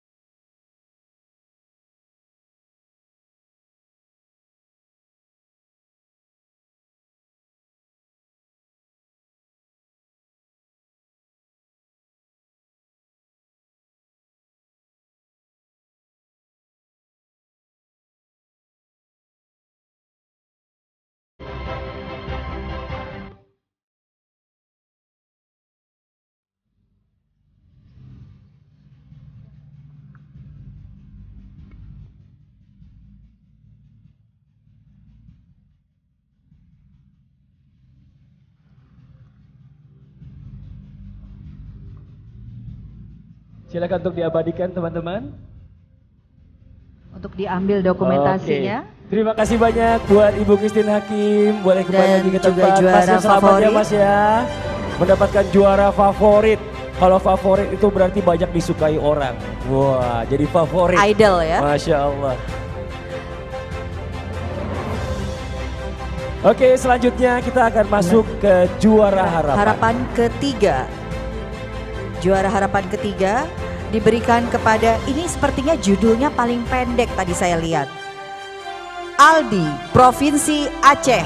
A: Silakan untuk diabadikan teman-teman.
B: untuk diambil dokumentasinya.
A: Oke. Terima kasih banyak buat Ibu Christine Hakim. Boleh kembali
B: Dan
A: lagi ke
B: juga
A: tempat.
B: juara
A: Mas, selamat ya
B: favorit.
A: Mas ya. Mendapatkan juara favorit. Kalau favorit itu berarti banyak disukai orang. Wah, jadi favorit.
B: Idol ya.
A: Masya Allah. Oke, selanjutnya kita akan masuk ke juara harapan.
B: Harapan ketiga. Juara harapan ketiga diberikan kepada, ini sepertinya judulnya paling pendek tadi saya lihat. Aldi, Provinsi Aceh.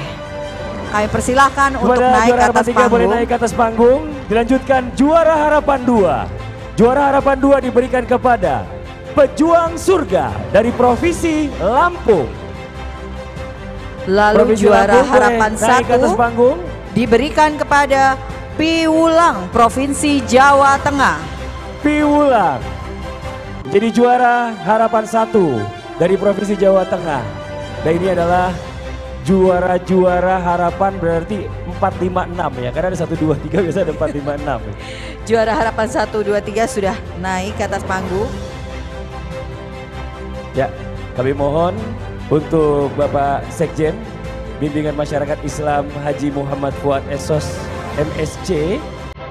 B: Kami persilahkan untuk
A: Kepada
B: naik ke
A: juara harapan
B: atas
A: 3 boleh
B: panggung.
A: naik ke atas panggung. Dilanjutkan juara harapan 2. Juara harapan 2 diberikan kepada Pejuang Surga dari Provinsi Lampung.
B: Lalu
A: Provinsi
B: juara
A: Lampung,
B: harapan
A: boleh naik ke atas
B: 1
A: panggung.
B: diberikan kepada Piwulang, Provinsi Jawa Tengah.
A: Piwulang jadi juara harapan 1 dari Provinsi Jawa Tengah. Dan ini adalah juara-juara harapan berarti 456 ya, karena ada 1, 2, 3 biasa ada 456.
B: Juara harapan 1, 2, 3 sudah naik ke atas panggung.
A: Ya, kami mohon untuk Bapak Sekjen Bimbingan Masyarakat Islam Haji Muhammad Fuad Esos MSC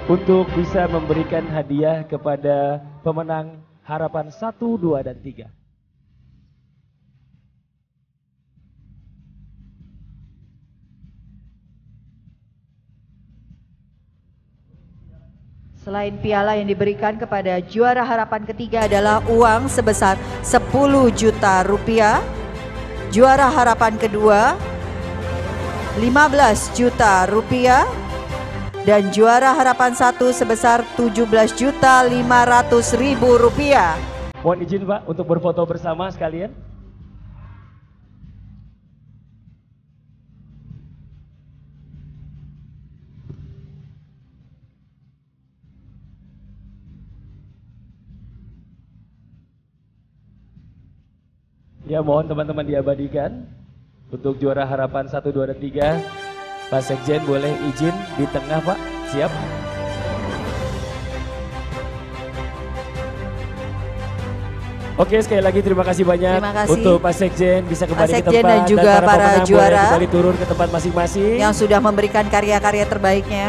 A: untuk bisa memberikan hadiah kepada pemenang harapan 1, 2, dan 3.
B: Selain piala yang diberikan kepada juara harapan ketiga adalah uang sebesar 10 juta rupiah. Juara harapan kedua 15 juta rupiah. Dan juara harapan 1 sebesar 17.500.000 rupiah.
A: Mohon izin Pak untuk berfoto bersama sekalian. Ya, mohon teman-teman diabadikan untuk juara harapan 1, 2, dan 3. Pak Sekjen boleh izin di tengah Pak, siap? Oke, sekali lagi terima kasih banyak
B: Terima kasih.
A: untuk Pak Sekjen bisa kembali ke
B: Sekjen
A: tempat
B: dan juga para
A: pemenang boleh
B: juara
A: kembali turun ke tempat masing-masing.
B: yang sudah memberikan karya-karya terbaiknya.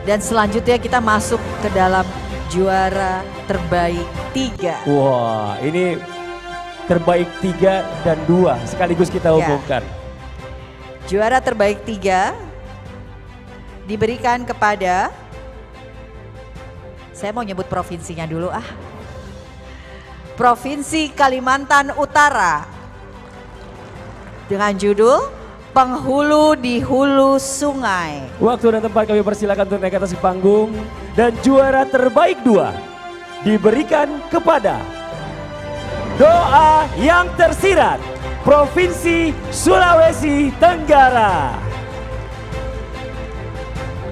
B: Dan selanjutnya kita masuk ke dalam juara terbaik 3.
A: Wah, ini terbaik 3 dan 2 sekaligus kita
B: Ya.
A: umumkan.
B: Juara terbaik 3 diberikan kepada Saya mau nyebut provinsinya dulu ah. Provinsi Kalimantan Utara. Dengan judul Penghulu di Hulu Sungai.
A: Waktu dan tempat kami persilakan untuk naik ke atas panggung. Dan juara terbaik 2 diberikan kepada Doa yang Tersirat Provinsi Sulawesi Tenggara.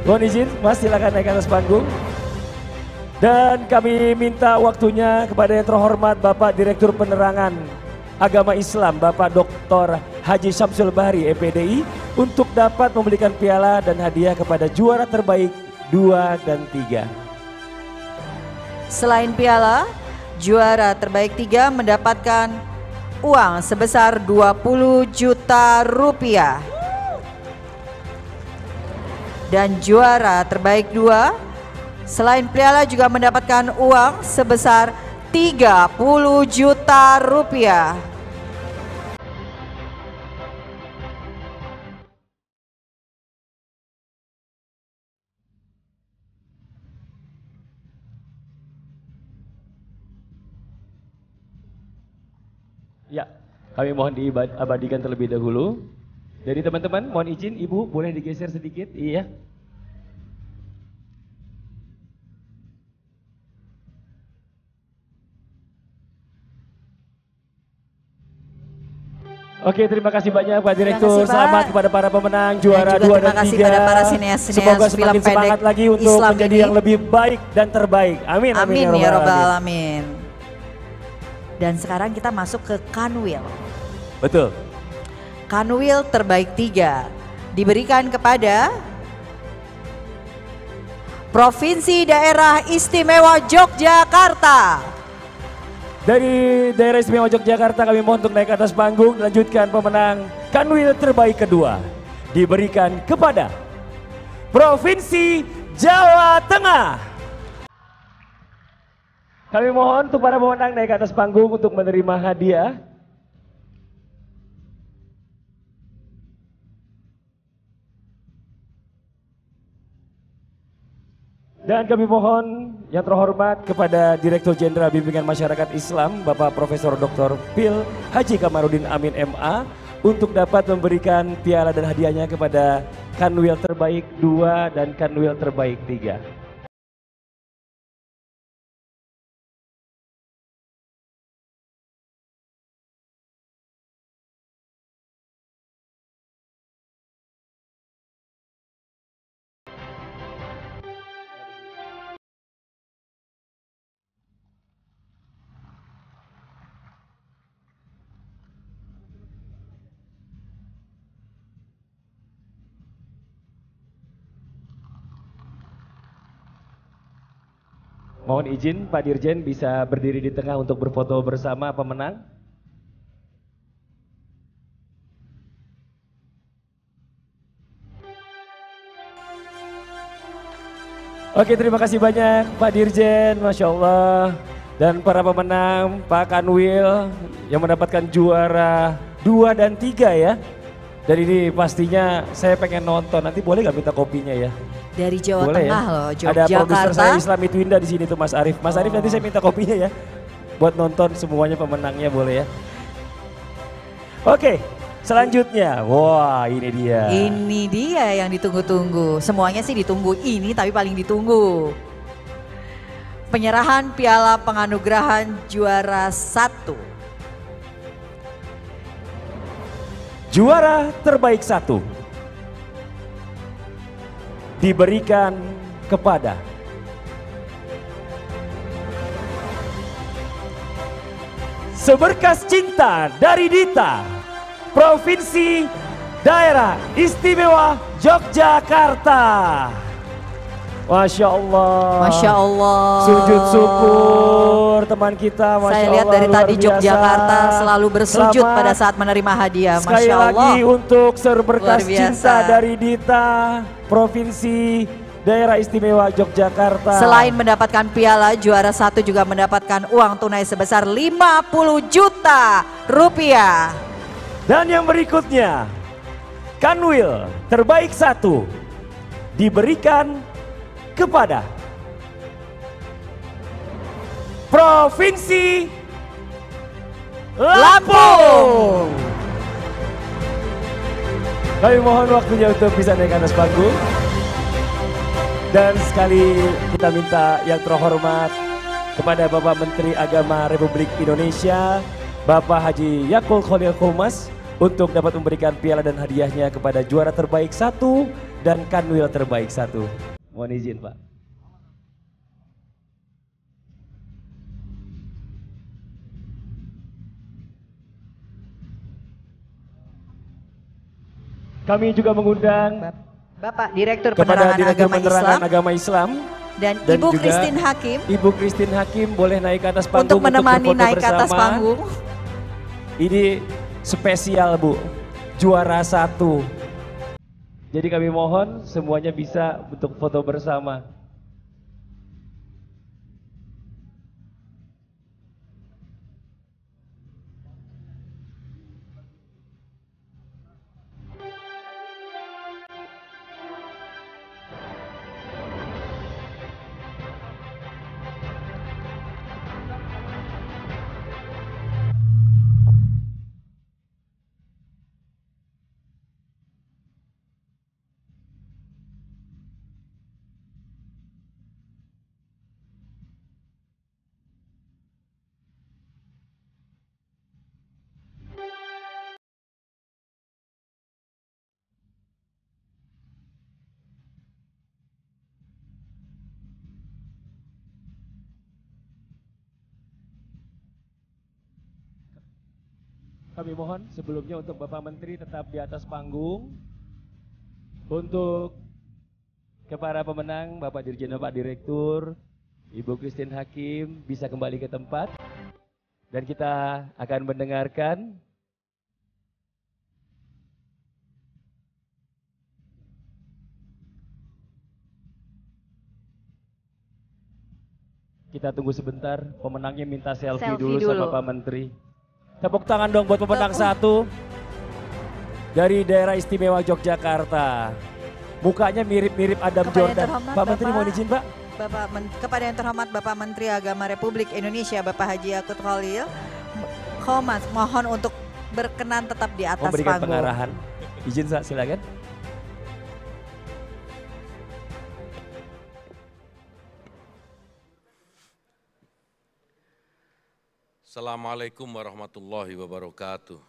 A: Mohon izin Mas, silakan naik ke atas panggung. Dan kami minta waktunya kepada yang terhormat Bapak Direktur Penerangan Agama Islam Bapak Dr. Haji Syamsul Bahri EPDI untuk dapat memberikan piala dan hadiah kepada juara terbaik 2 dan 3.
B: Selain piala, juara terbaik 3 mendapatkan uang sebesar 20 juta rupiah. Dan juara terbaik 2 selain piala juga mendapatkan uang sebesar 30 juta rupiah.
A: Ya, kami mohon diabadikan terlebih dahulu. Jadi teman-teman mohon izin, Ibu boleh digeser sedikit, iya. Oke, terima kasih banyak Pak Direktur. Selamat kepada para pemenang juara 2 dan 3.
B: Terima kasih pada para sineas-sineas
A: Semoga
B: film
A: semakin
B: pendek
A: semangat lagi untuk
B: Islam
A: menjadi
B: ini.
A: yang lebih baik dan terbaik. Amin,
B: Amin ya Rabbal Alamin. Dan sekarang kita masuk ke Kanwil.
A: Betul.
B: Kanwil terbaik 3 diberikan kepada Provinsi Daerah Istimewa Yogyakarta.
A: Dari Daerah Istimewa Yogyakarta kami mohon untuk naik ke atas panggung. Lanjutkan pemenang Kanwil terbaik kedua diberikan kepada Provinsi Jawa Tengah. Kami mohon untuk para pemenang naik ke atas panggung untuk menerima hadiah. Dan kami mohon yang terhormat kepada Direktur Jenderal Bimbingan Masyarakat Islam Bapak Profesor Dr. Pil Haji Kamarudin Amin MA untuk dapat memberikan piala dan hadiahnya kepada Kanwil terbaik 2 dan Kanwil terbaik 3. Mohon izin Pak Dirjen bisa berdiri di tengah untuk berfoto bersama pemenang. Oke, terima kasih banyak Pak Dirjen, Masya Allah. Dan para pemenang Pak Kanwil yang mendapatkan juara 2 dan 3 ya. Dan ini pastinya saya pengen nonton, nanti boleh gak minta kopinya ya?
B: Dari Jawa
A: boleh
B: Tengah
A: ya?
B: loh,
A: Ada produser
B: Yogyakarta.
A: saya Islami Twinda di sini tuh Mas Arif. Mas Arif nanti saya minta kopinya ya. Buat nonton semuanya pemenangnya boleh ya. Oke, selanjutnya. Wah, ini dia.
B: Ini dia yang ditunggu-tunggu. Semuanya sih ditunggu ini tapi paling ditunggu. Penyerahan piala penganugerahan juara 1.
A: Juara terbaik 1 diberikan kepada Seberkas Cinta dari Dita, Provinsi Daerah Istimewa Yogyakarta. Masya Allah.
B: Masya Allah.
A: Sujud syukur teman kita. Masya
B: Saya lihat
A: Allah,
B: dari
A: luar
B: tadi
A: biasa.
B: Yogyakarta selalu bersujud
A: Selamat
B: pada saat menerima hadiah.
A: sekali
B: Masya Allah.
A: lagi untuk Seberkas
B: Luar biasa.
A: Cinta dari Dita, Provinsi Daerah Istimewa Yogyakarta.
B: Selain mendapatkan piala, juara 1 juga mendapatkan uang tunai sebesar 50 juta rupiah.
A: Dan yang berikutnya, Kanwil terbaik 1 diberikan kepada Provinsi Lampung. Kami mohon waktunya untuk bisa naik ke atas panggung. Dan sekali kita minta yang terhormat kepada Bapak Menteri Agama Republik Indonesia, Bapak Haji Yakul Khalil Qomas, untuk dapat memberikan piala dan hadiahnya kepada juara terbaik 1 dan kanwil terbaik 1. Mohon izin Pak. Kami juga mengundang
B: Bapak Direktur
A: kepada
B: Penerangan
A: Direktur
B: Agama
A: Penerangan
B: Islam
A: Agama Islam
B: dan
A: dan
B: Ibu
A: juga
B: Christine Hakim
A: Ibu Christine Hakim boleh naik ke atas panggung
B: untuk menemani
A: berfoto
B: naik ke atas
A: bersama.
B: panggung.
A: Ini spesial Bu, juara 1. Jadi kami mohon semuanya bisa untuk foto bersama. Kami mohon sebelumnya untuk Bapak Menteri tetap di atas panggung. Untuk kepada pemenang Bapak Dirjen, Bapak Direktur, Ibu Christine Hakim bisa kembali ke tempat. Dan kita akan mendengarkan kita tunggu sebentar, pemenangnya minta selfie dulu sama Pak Menteri. Tepuk tangan dong buat pemenang 1 dari daerah istimewa Yogyakarta. Mukanya mirip-mirip Adam Jordan. Pak Menteri mohon izin Pak.
B: Kepada yang terhormat Bapak Menteri Agama Republik Indonesia Bapak Haji Yakut Khalil Qomas, mohon untuk berkenan tetap di atas
A: memberikan
B: panggung.
A: pengarahan. Izin silakan.
H: Assalamualaikum warahmatullahi wabarakatuh.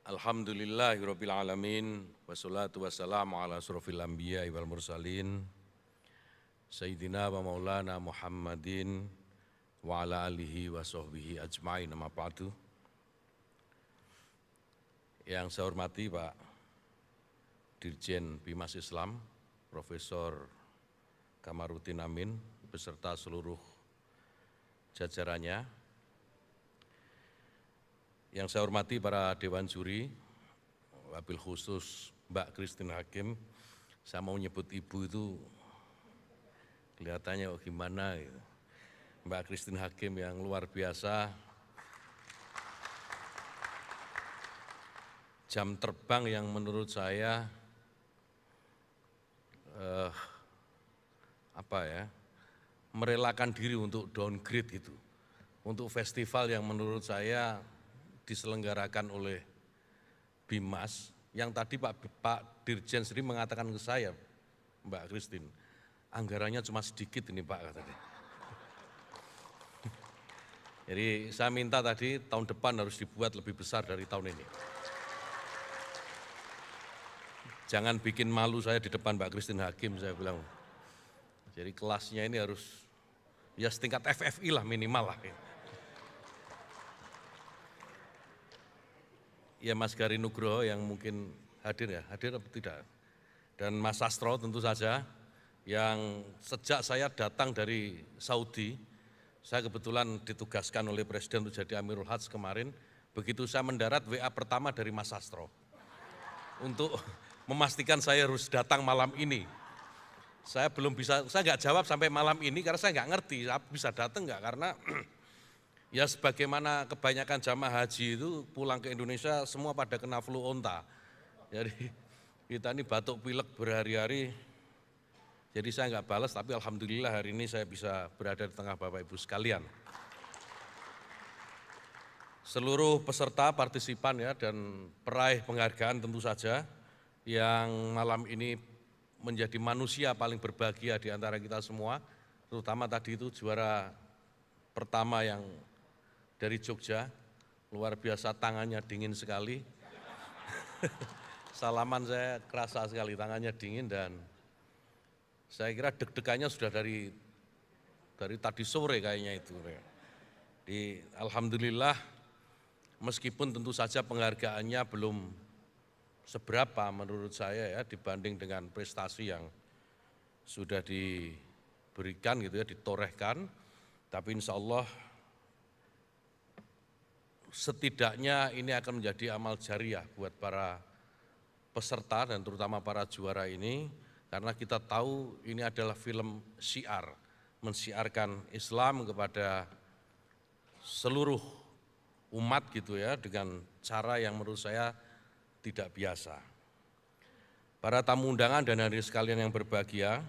H: Alhamdulillahirabbil alamin wassalatu wassalamu ala asrofil anbiya wal mursalin sayyidina wa maulana Muhammadin wa ala alihi wa sahbihi ajmain, amma ba'du. Yang saya hormati Pak Dirjen Bimas Islam Profesor Kamarudin Amin beserta seluruh jajarannya. Yang saya hormati para Dewan Juri, wabil khusus Mbak Christine Hakim. Saya mau nyebut ibu itu kelihatannya gimana gitu. Mbak Christine Hakim yang luar biasa. Jam terbang yang menurut saya merelakan diri untuk downgrade itu, untuk festival yang menurut saya diselenggarakan oleh Bimas, yang tadi Pak Dirjen sendiri mengatakan ke saya, Mbak Christine, anggarannya cuma sedikit ini Pak katanya. Jadi saya minta tadi tahun depan harus dibuat lebih besar dari tahun ini. Jangan bikin malu saya di depan Mbak Christine Hakim, saya bilang. Jadi kelasnya ini harus ya setingkat FFI lah minimal lah. Ya Mas Gari Nugroho yang mungkin hadir ya, hadir atau tidak. Dan Mas Sastro tentu saja yang sejak saya datang dari Saudi, saya kebetulan ditugaskan oleh Presiden untuk jadi Amirul Hajj kemarin, begitu saya mendarat WA pertama dari Mas Sastro untuk memastikan saya harus datang malam ini. Saya belum bisa, saya nggak jawab sampai malam ini karena saya nggak ngerti saya bisa datang nggak, karena ya sebagaimana kebanyakan jamaah haji itu pulang ke Indonesia semua pada kena flu onta. Jadi kita ini batuk pilek berhari-hari. Jadi saya nggak balas, tapi alhamdulillah hari ini saya bisa berada di tengah Bapak Ibu sekalian. Seluruh peserta, partisipan ya, dan peraih penghargaan tentu saja yang malam ini menjadi manusia paling berbahagia di antara kita semua, terutama tadi itu juara pertama yang dari Jogja, luar biasa tangannya dingin sekali. Salaman saya kerasa sekali tangannya dingin dan saya kira deg-degannya sudah dari tadi sore kayaknya itu. Alhamdulillah meskipun tentu saja penghargaannya belum seberapa menurut saya ya dibanding dengan prestasi yang sudah diberikan gitu ya, ditorehkan, tapi insya Allah setidaknya ini akan menjadi amal jariah buat para peserta dan terutama para juara ini, karena kita tahu ini adalah film syiar, mensiarkan Islam kepada seluruh umat gitu ya, dengan cara yang menurut saya tidak biasa. Para tamu undangan dan hadirin sekalian yang berbahagia,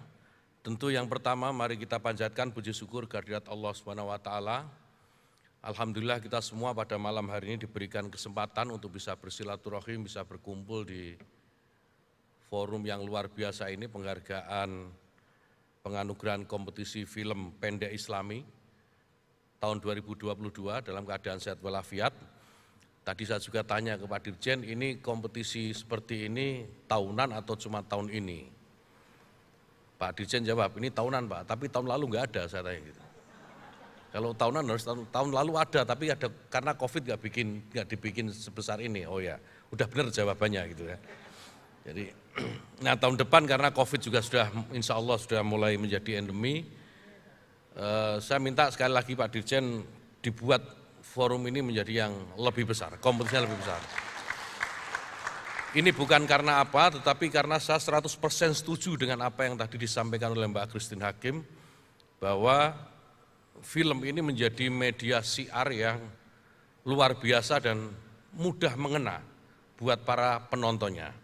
H: tentu yang pertama mari kita panjatkan puji syukur kehadirat Allah Subhanahu wa taala. Alhamdulillah kita semua pada malam hari ini diberikan kesempatan untuk bisa bersilaturahim, bisa berkumpul di forum yang luar biasa ini, penghargaan penganugerahan kompetisi film pendek Islami tahun 2022 dalam keadaan sehat walafiat. Tadi saya juga tanya ke Pak Dirjen, ini kompetisi seperti ini tahunan atau cuma tahun ini? Pak Dirjen jawab, ini tahunan Pak, tapi tahun lalu nggak ada, saya tanya gitu. Kalau tahunan harus tahun lalu ada, tapi ada karena COVID nggak dibikin sebesar ini. Oh ya, udah benar jawabannya gitu ya. Jadi, nah tahun depan karena COVID juga sudah, insya Allah sudah mulai menjadi endemi. Saya minta sekali lagi Pak Dirjen dibuat forum ini menjadi yang lebih besar, kompetisinya lebih besar. Ini bukan karena apa, tetapi karena saya 100% setuju dengan apa yang tadi disampaikan oleh Mbak Christine Hakim, bahwa film ini menjadi media syiar yang luar biasa dan mudah mengena buat para penontonnya.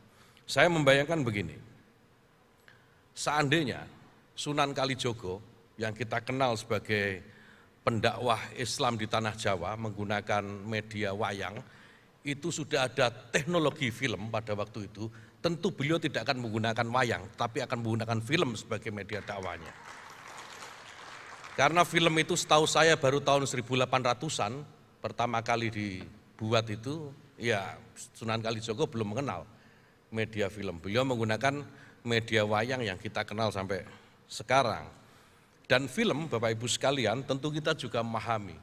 H: Saya membayangkan begini, seandainya Sunan Kalijogo yang kita kenal sebagai pendakwah Islam di tanah Jawa menggunakan media wayang, itu sudah ada teknologi film pada waktu itu, tentu beliau tidak akan menggunakan wayang, tapi akan menggunakan film sebagai media dakwahnya. Karena film itu setahu saya baru tahun 1800-an pertama kali dibuat itu, ya Sunan Kalijogo belum mengenal media film. Beliau menggunakan media wayang yang kita kenal sampai sekarang. Dan film, Bapak Ibu sekalian, tentu kita juga memahami.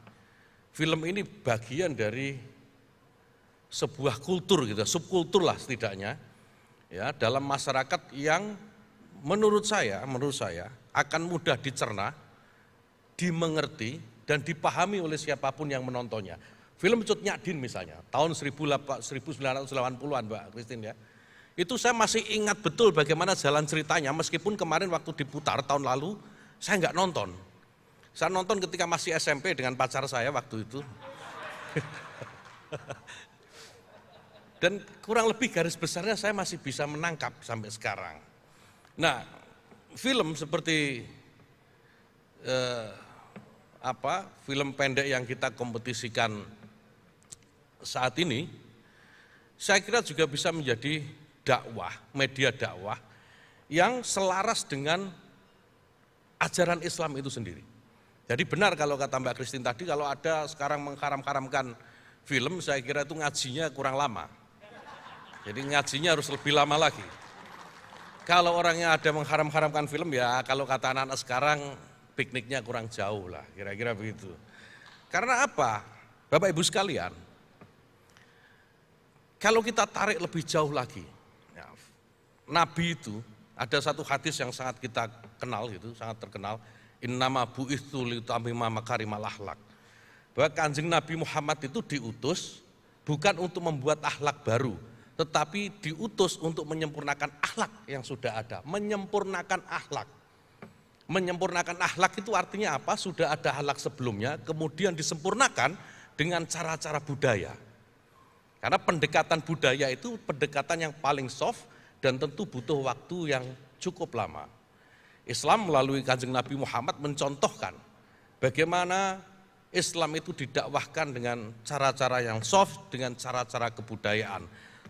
H: Film ini bagian dari sebuah kultur gitu, subkultur lah setidaknya, ya dalam masyarakat yang menurut saya akan mudah dicerna, dimengerti dan dipahami oleh siapapun yang menontonnya. Film Cut Nyak Din misalnya, tahun 1980-an Mbak Christine ya. Itu saya masih ingat betul bagaimana jalan ceritanya, meskipun kemarin waktu diputar tahun lalu, saya nggak nonton. Saya nonton ketika masih SMP dengan pacar saya waktu itu. Dan kurang lebih garis besarnya saya masih bisa menangkap sampai sekarang. Nah, film seperti film pendek yang kita kompetisikan saat ini, saya kira juga bisa menjadi dakwah, media dakwah yang selaras dengan ajaran Islam itu sendiri. Jadi benar kalau kata Mbak Christine tadi, kalau ada sekarang mengharam-haramkan film, saya kira itu ngajinya kurang lama. Jadi ngajinya harus lebih lama lagi. Kalau orangnya ada mengharam-haramkan film, ya kalau kata anak-anak sekarang, pikniknya kurang jauh lah, kira-kira begitu. Karena apa? Bapak Ibu sekalian, kalau kita tarik lebih jauh lagi, ya, Nabi itu, ada satu hadis yang sangat kita kenal gitu, sangat terkenal, innama bu'itsu liutammima makarimal akhlak. Bahwa Kanjeng Nabi Muhammad itu diutus bukan untuk membuat akhlak baru, tetapi diutus untuk menyempurnakan akhlak yang sudah ada, menyempurnakan akhlak. Menyempurnakan akhlak itu artinya apa? Sudah ada akhlak sebelumnya, kemudian disempurnakan dengan cara-cara budaya. Karena pendekatan budaya itu pendekatan yang paling soft dan tentu butuh waktu yang cukup lama. Islam melalui Kanjeng Nabi Muhammad mencontohkan bagaimana Islam itu didakwahkan dengan cara-cara yang soft, dengan cara-cara kebudayaan.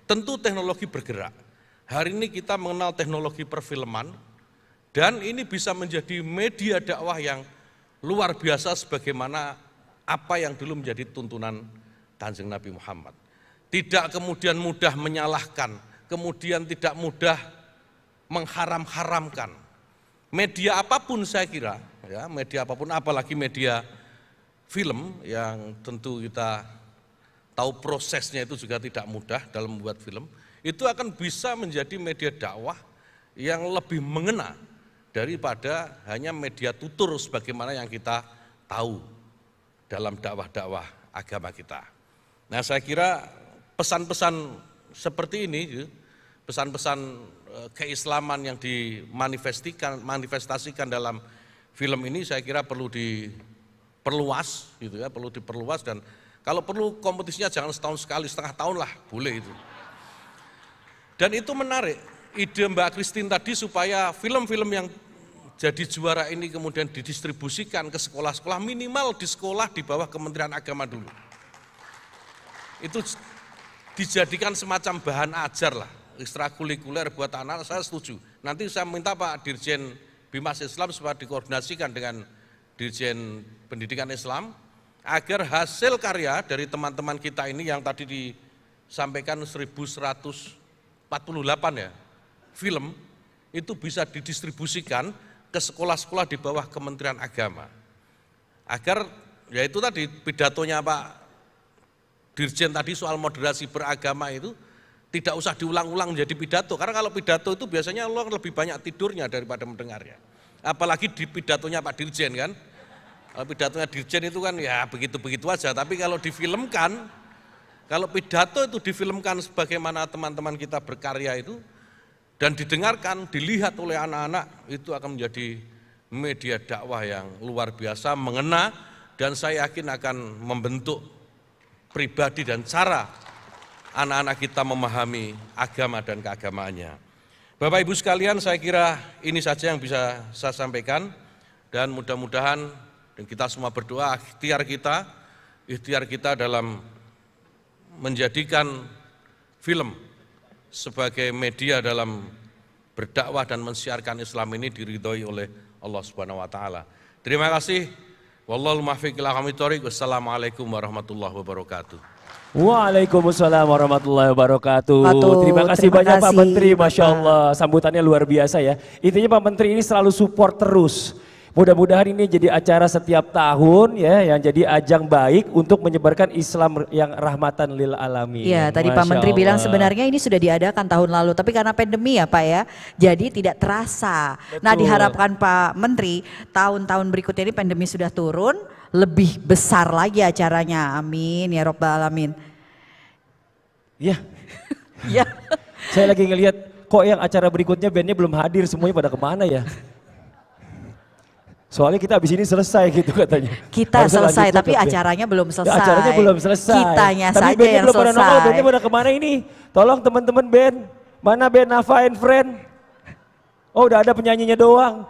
H: Tentu teknologi bergerak. Hari ini kita mengenal teknologi perfilman, dan ini bisa menjadi media dakwah yang luar biasa sebagaimana apa yang dulu menjadi tuntunan Kanjeng Nabi Muhammad. Tidak kemudian mudah menyalahkan, kemudian tidak mudah mengharam-haramkan. Media apapun saya kira, ya, media apapun, apalagi media film yang tentu kita tahu prosesnya itu juga tidak mudah dalam membuat film, itu akan bisa menjadi media dakwah yang lebih mengena daripada hanya media tutur sebagaimana yang kita tahu dalam dakwah-dakwah agama kita. Nah, saya kira pesan-pesan seperti ini, pesan-pesan keislaman yang dimanifestasikan dalam film ini, saya kira perlu diperluas, gitu ya, perlu diperluas, dan kalau perlu kompetisinya jangan setahun sekali, setengah tahun lah, boleh itu. Dan itu menarik, ide Mbak Christine tadi supaya film-film yang jadi juara ini kemudian didistribusikan ke sekolah-sekolah, minimal di sekolah di bawah Kementerian Agama dulu. Itu dijadikan semacam bahan ajar lah, ekstrakurikuler buat anak, saya setuju. Nanti saya minta Pak Dirjen Bimas Islam supaya dikoordinasikan dengan Dirjen Pendidikan Islam, agar hasil karya dari teman-teman kita ini yang tadi disampaikan 1148 ya, film, itu bisa didistribusikan ke sekolah-sekolah di bawah Kementerian Agama. Agar, ya itu tadi pidatonya Pak Dirjen tadi soal moderasi beragama itu tidak usah diulang-ulang menjadi pidato, karena kalau pidato itu biasanya orang lebih banyak tidurnya daripada mendengarnya. Apalagi di pidatonya Pak Dirjen kan, pidatonya Dirjen itu kan ya begitu-begitu aja, tapi kalau difilmkan, kalau pidato itu difilmkan sebagaimana teman-teman kita berkarya itu, dan didengarkan, dilihat oleh anak-anak, itu akan menjadi media dakwah yang luar biasa, mengena, dan saya yakin akan membentuk pribadi dan cara anak-anak kita memahami agama dan keagamaannya. Bapak Ibu sekalian, saya kira ini saja yang bisa saya sampaikan, dan mudah-mudahan dan kita semua berdoa ikhtiar kita dalam menjadikan film sebagai media dalam berdakwah dan mensiarkan Islam ini diridhoi oleh Allah Subhanahu wa taala. Terima kasih. Wallahul muwaffiq ila aqwamit thoriq. Wassalamualaikum warahmatullahi wabarakatuh.
A: Waalaikumsalam warahmatullahi wabarakatuh. Terima kasih banyak Pak Menteri, Masya Allah, sambutannya luar biasa ya. Intinya Pak Menteri ini selalu support terus. Mudah-mudahan ini jadi acara setiap tahun ya, yang jadi ajang baik untuk menyebarkan Islam yang rahmatan lil alamin.
B: Iya, tadi Pak Menteri bilang sebenarnya ini sudah diadakan tahun lalu, tapi karena pandemi ya Pak ya, jadi tidak terasa.
A: Betul.
B: Nah, diharapkan Pak Menteri tahun-tahun berikutnya ini pandemi sudah turun, lebih besar lagi acaranya. Amin ya Rabbal Alamin.
A: Iya.
B: Iya.
A: Saya lagi ngelihat kok yang acara berikutnya bandnya belum hadir, semuanya pada kemana ya? Soalnya kita habis ini selesai gitu katanya.
B: Kita
A: harusnya
B: selesai, tapi
A: ya.
B: acaranya belum selesai.
A: Acaranya belum selesai.
B: Kitanya
A: tapi
B: saja
A: bandnya
B: yang
A: belum pada
B: selesai.
A: nongol, bandnya pada kemana ini? Tolong teman-teman band, mana band Nafa and Friend? Oh udah ada penyanyinya doang.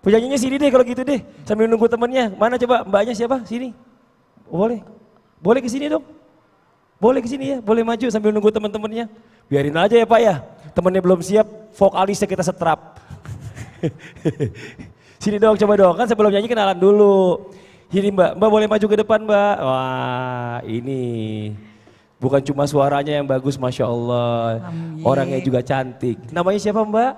A: Penyanyinya sini deh kalau gitu deh, sambil nunggu temennya. Mana coba mbaknya siapa? Sini. Boleh, boleh ke sini dong. Boleh ke sini ya, boleh maju sambil nunggu teman-temannya. Biarin aja ya Pak ya, temennya belum siap, vokalisnya kita setrap. Sini dong, coba dong, kan sebelum nyanyi kenalan dulu. Sini Mbak boleh maju ke depan Mbak. Wah ini bukan cuma suaranya yang bagus, Masya Allah.
B: Amin.
A: Orangnya juga cantik. Namanya siapa Mbak?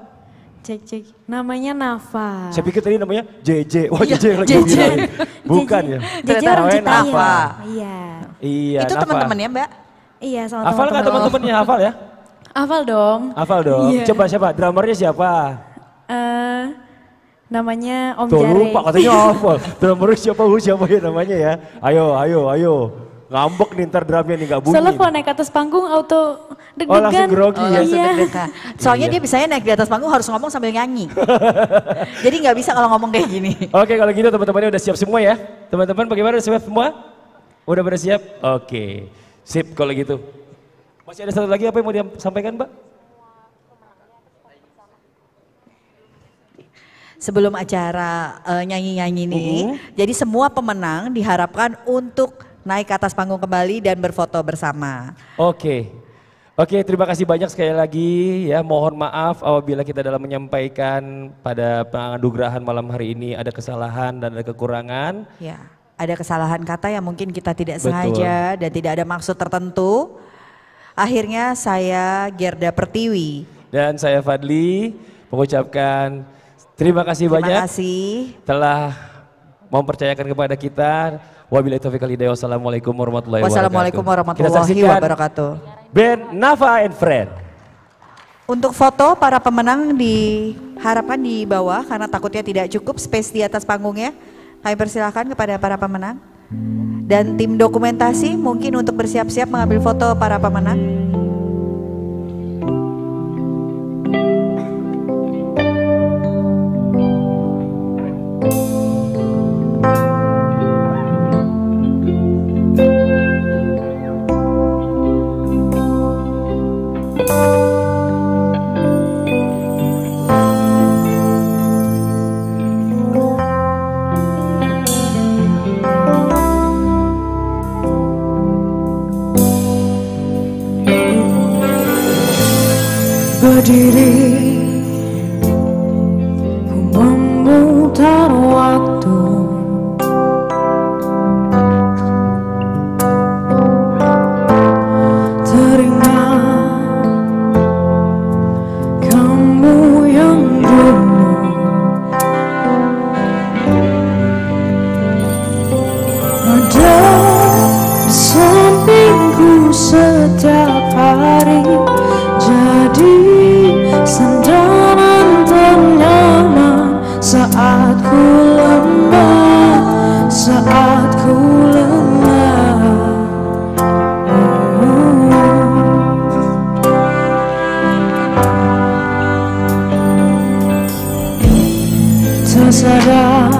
I: Cek, namanya Nafa.
A: Saya pikir tadi namanya JJ. Wah JJ lagi
B: JJ.
A: bilang. Bukan ya?
I: JJ orang
A: Namanya
I: Citayam.
A: Nafa.
I: Iya.
A: Iya,
B: Itu
A: Nafa.
B: teman-temannya Mbak?
I: Iya, sama
A: Hafal nggak teman-temannya? Hafal ya?
I: Hafal dong.
A: Hafal dong.
I: Iya.
A: Coba siapa? Drummernya siapa?
I: Namanya Om
A: Tuh
I: Jare.
A: lupa katanya hafal. Drummernya siapa ya namanya ya? Ayo. Ngambek nih ntar drumnya nih gak bunyi.
I: Soalnya kalau naik ke atas panggung auto deg-degan.
A: Oh langsung grogi ya?
I: Iya.
B: Soalnya
A: Iya.
B: dia biasanya naik di atas panggung harus ngomong sambil nyanyi. Jadi nggak bisa kalau ngomong kayak gini.
A: Oke kalau gitu teman-temannya udah siap semua ya? Teman-teman bagaimana, udah siap semua? Udah pada siap? Oke. Sip kalau gitu. Masih ada satu lagi apa yang mau disampaikan Mbak?
B: sebelum acara nyanyi-nyanyi nih. Jadi semua pemenang diharapkan untuk naik ke atas panggung kembali dan berfoto bersama.
A: Oke, terima kasih banyak sekali lagi ya. Mohon maaf apabila kita dalam menyampaikan pada penganugerahan malam hari ini ada kesalahan dan ada kekurangan.
B: Ya, ada kesalahan kata yang mungkin kita tidak sengaja dan tidak ada maksud tertentu. Akhirnya saya Gerda Pertiwi
A: dan saya Fadli mengucapkan terima kasih banyak telah mempercayakan kepada kita. Wabillahi taufiq wal hidayah. Wassalamualaikum warahmatullahi wabarakatuh.
B: Wassalamualaikum warahmatullahi
A: Kita saksikan
B: wabarakatuh.
A: band Nafa and Friend.
B: Untuk foto para pemenang diharapkan di bawah karena takutnya tidak cukup space di atas panggungnya. Kami persilahkan kepada para pemenang. Dan tim dokumentasi mungkin untuk bersiap-siap mengambil foto para pemenang.
J: Berdiri memutar waktu, teringat kamu yang dulu ada di sampingku setiap hari. Jadi sandaran ternyaman saat ku lemah, saat ku lelah. Tersadar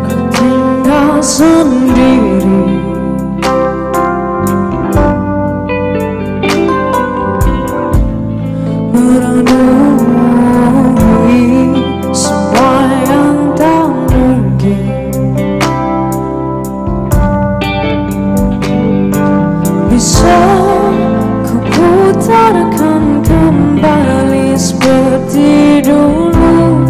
J: ku tinggal sendiri. Merenungi semua yang tak mungkin bisa ku putarkan kembali seperti dulu.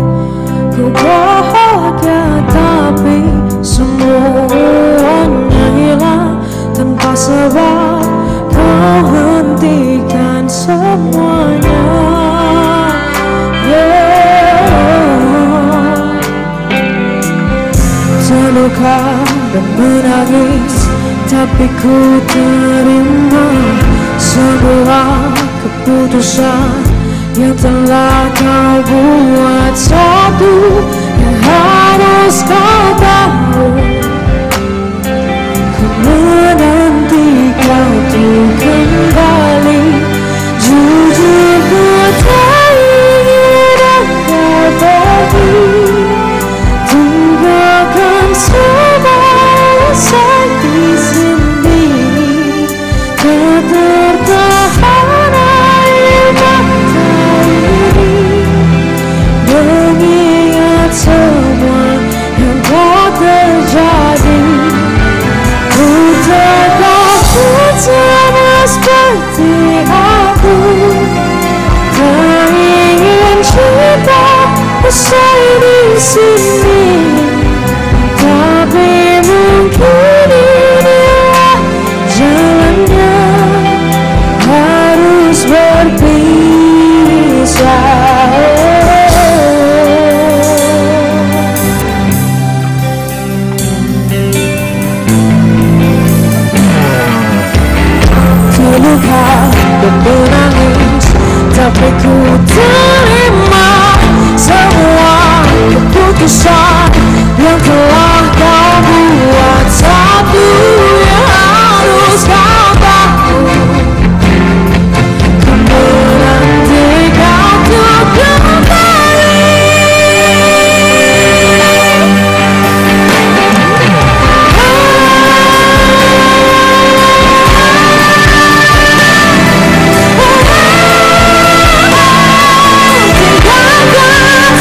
J: Ku bahagia tapi semuanya hilang tanpa sebab. Kau hentikan semuanya. Terluka dan menangis, tapi ku terima semua keputusan yang telah kau buat. Satu yang harus kau tahu, ku menanti kau tuh kembali. Jujur ku tak ingin kau pergi, tinggalkan semua di sini. Tak tertahan air mata ini mengingat semua yang telah terjadi. Ku terpaku sama seperti aku, tak ingin cerita usai di sini. Tapi mungkin inilah jalannya, harus berpisah. Terluka dan menangis, tapi ku terima semua keputusan yang telah kau buat. Satu yang harus kau tahu, ku menanti kau tuh kembali. Tinggalkan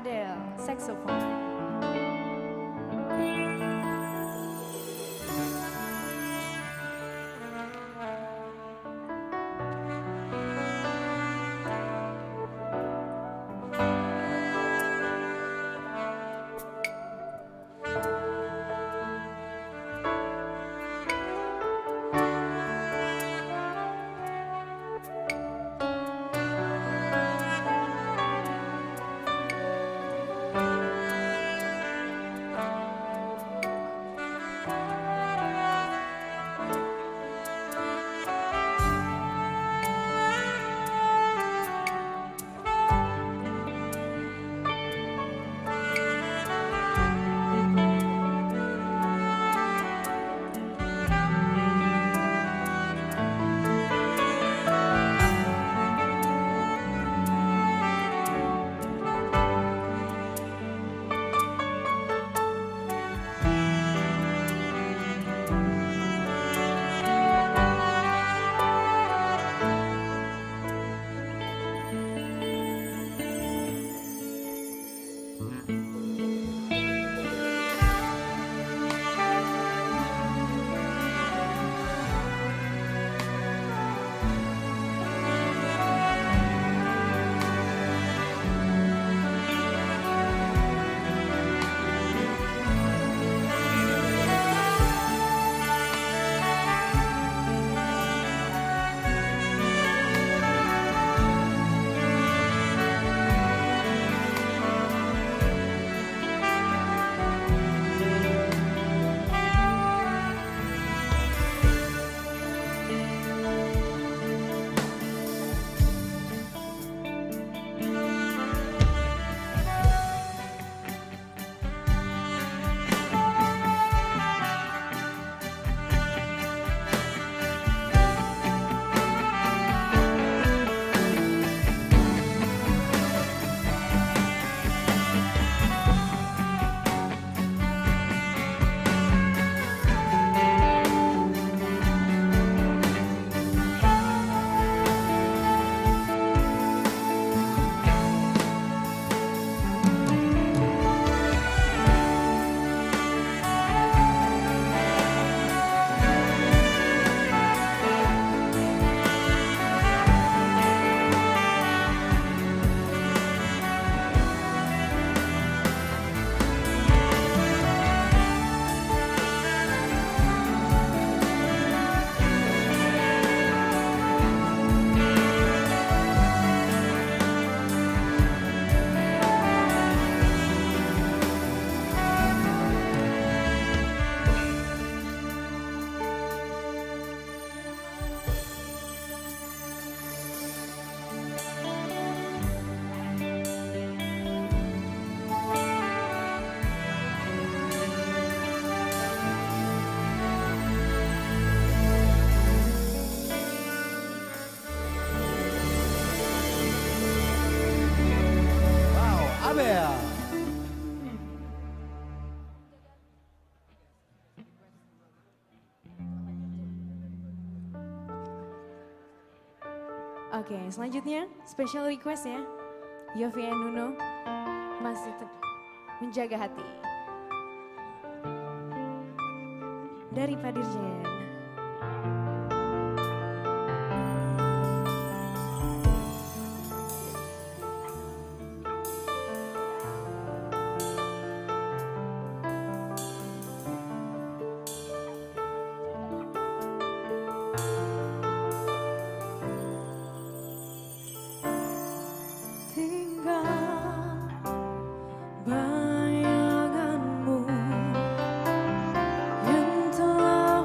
I: Adele, saxophone. Oke, selanjutnya special request ya. Yovie and Nuno masih tetap menjaga hati. Dari Pak Dirjen.
J: Bayanganmu yang telah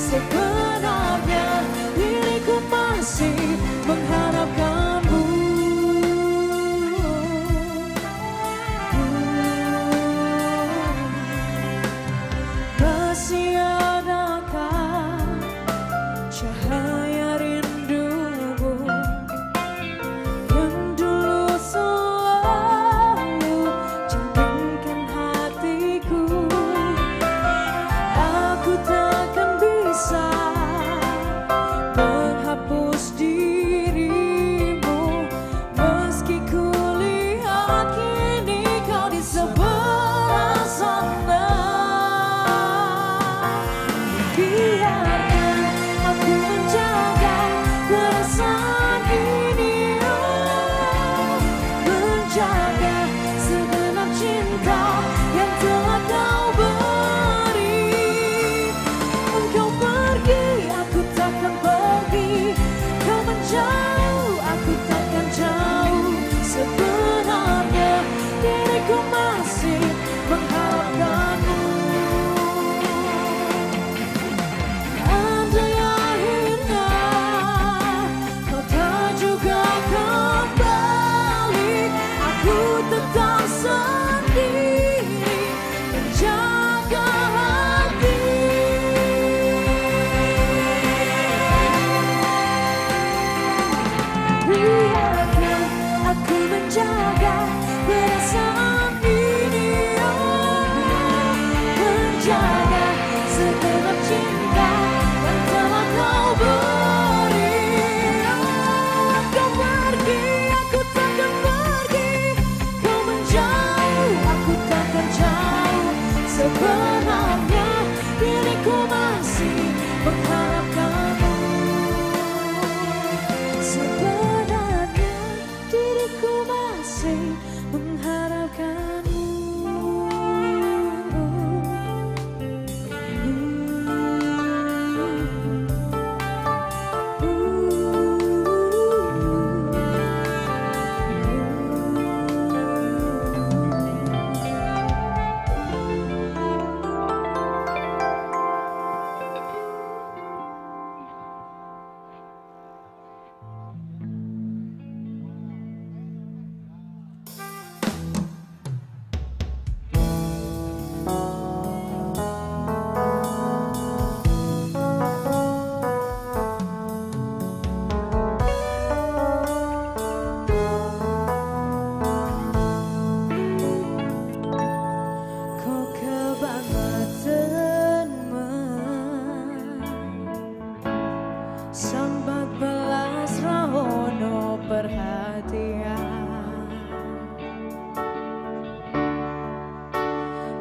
J: Sebenarnya diriku masih mengharapkanmu. Masih adakah cahaya rindumu yang dulu selalu jadikan hatiku. Aku takkan bisa menghapus dirimu, meski ku lihat kini kau di sebelah sana. Biarkan aku menjaga perasaan ini, menjaga segenap cinta yang telah kau beri. Engkau pergi, aku takkan pergi. Kau menjauh, aku takkan jauh. Sebenarnya diriku masih mengharapkanmu. Andai akhirnya kau tak juga kembali, aku tetap sendiri menjaga hati. Biarkan aku menjaga perasaan ini, menjaga segenap cinta yang telah kau beri. Kau pergi, aku takkan pergi. Kau menjauh, aku takkan jauh. Sebenarnya diriku masih mengharapkanmu. Sebenarnya diriku masih mengharapkanmu. Kau kebangetan sambat belas rahono perhatian.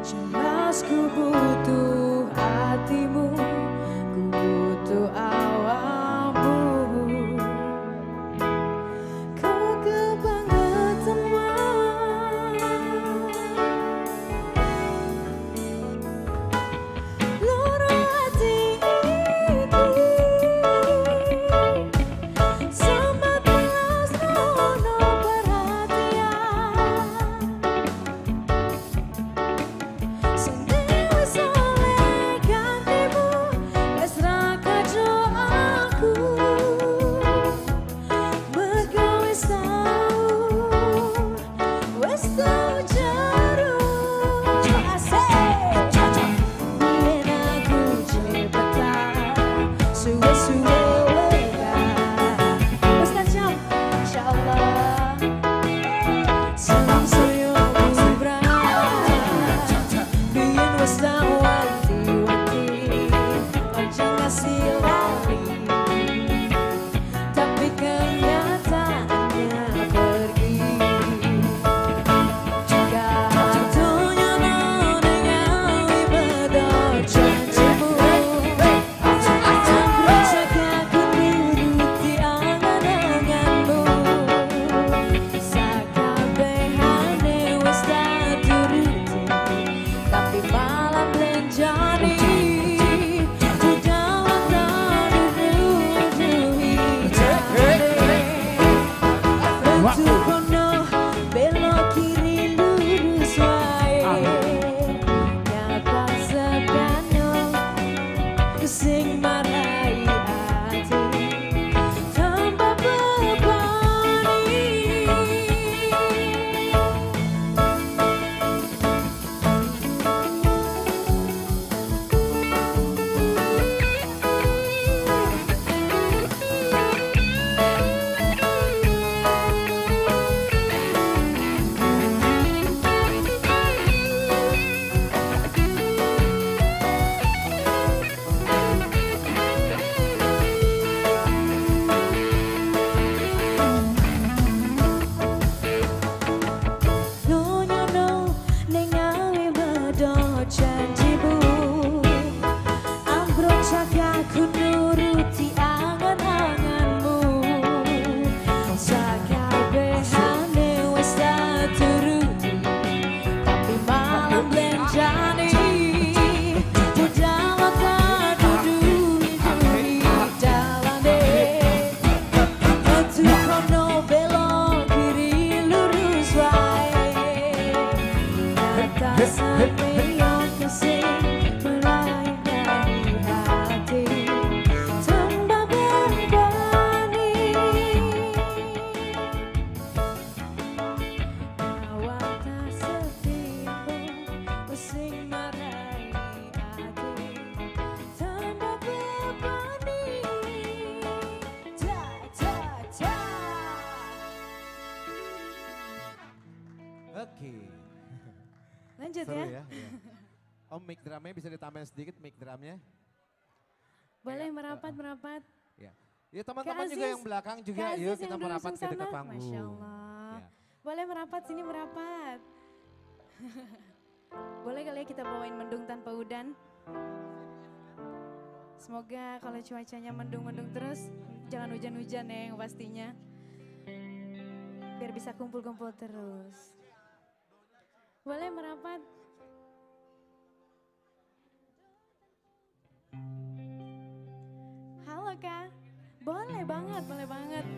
J: Jelas ku butuh hatimu, ku butuh awakmu. Kau kebangetan loro hati iki sambat belas rono perhatian. Sendiri wis oleh gantimu, wis ra kajo aku. Mergo wis tau jarum asik. Biyen aku cepetan, suwe-suwe wegan. Wis tak jam, insyaallah. Senang saya bubrah. Biyen wis tau wanti-wanti, ojo ngasih lari. Tapi kenyataannya pergi. Jika dunia dengan ibadah janjimu, rasakan ku nuruti angan-anganmu. Sakabehane wis tak turuti, tapi malah lenjani. Ku dalam
I: lanjut
K: Seru
I: ya.
K: Iya. Om mic drumnya bisa ditambahin sedikit mic drumnya.
I: Boleh merapat.
K: Ya. Ya teman-teman juga yang belakang juga,
I: Kak
K: yuk
I: Aziz
K: kita
I: yang
K: merapat
I: duduk
K: ke dekat
I: sana.
K: panggung.
I: Masya Allah.
K: Ya.
I: Boleh merapat, sini merapat. Boleh kali ya kita bawain mendung tanpa udan. Semoga kalau cuacanya mendung-mendung terus, jangan hujan-hujan ya yang pastinya. Biar bisa kumpul-kumpul terus. Boleh merapat. Halo Kak, boleh banget,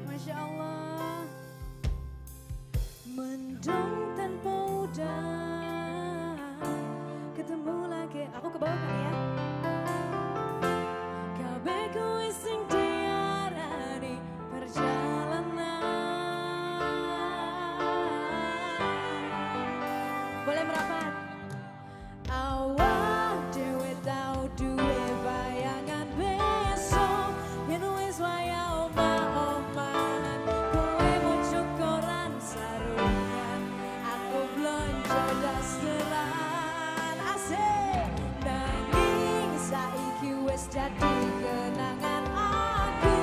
I: Masya Allah. Mendung tanpa udan, ketemu lagi, aku ke bawah kali ya. Kabehku sing diarani perjalanan. Boleh merapat. Awak dewe tau duwe bayangan besok, yen wis waya omah-omahan, kowe mojo koran sarungan, aku blonjo dasteran. Asik nanging saiki wis dadi kenangan aku,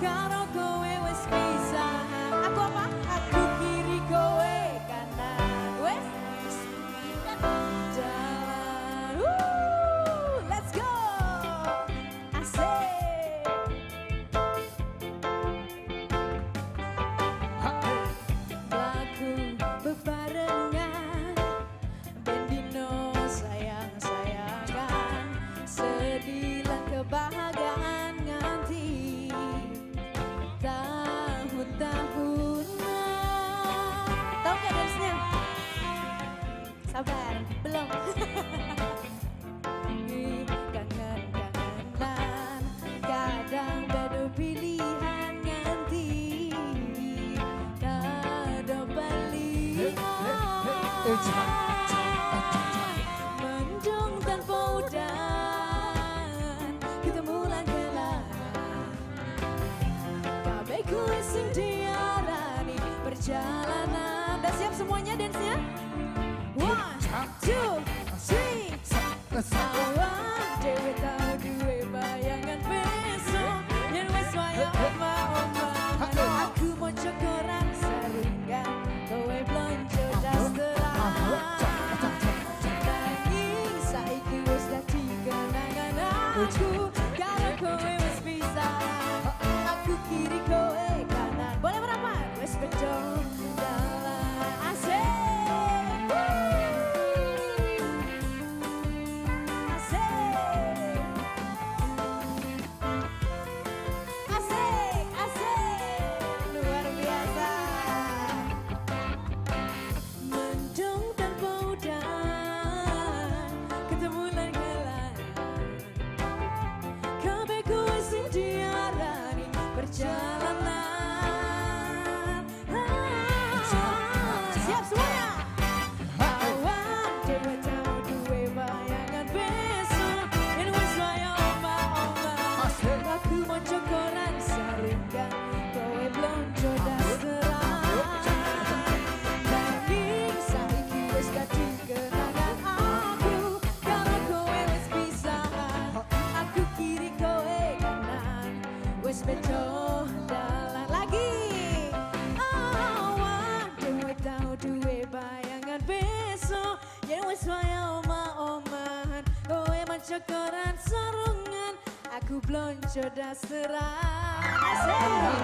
I: karo kowe wis pisahan. Aku apa? Aku kiri kowe kanan. Wes jalan. Let's go. Asik. Lagu bebarengan, bendino sayang-sayangan, sedih lan kebahagiaan nganti tahun-tahunan. Tahu nggak dance-nya? Sabar, belum. Kangen-kangenan, kadang beda pilihan nganti kada balikan. Mendung tanpa udan, kita mulai kelangan. Kabehku sing diarani perjalanan. Udah siap semuanya dance-nya? 1, 2, 3. Awak dewe tau duwe bayangan besok, yen wis waya omah-omahan, aku mojo koran sarungan, kowe blonjo dasteran. Nanging saiki wis dadi kenangan aku, karo kowe wis pisahan, aku kiri kowe kanan. Boleh merapat? Wis bedo dalan. Asik. Luar biasa. Mendung tanpa udan, ketemu lagi kabehku sing diarani perjalanan. Siap semuanya. Awak dewe tau duwe bayangan besok, yen wis waya omah-omahan, aku mojo koran sarungan, kowe blonjo dasteran. Nanging saiki wis dadi kenangan aku, karo kowe wis pisahan, aku kiri kowe kanan, wis bedo dalan lagi. Awak dewe tau duwe bayangan besok, yen wis waya omah-omahan, kowe mojo koran sarungan, aku blonjo dasteran. Asik.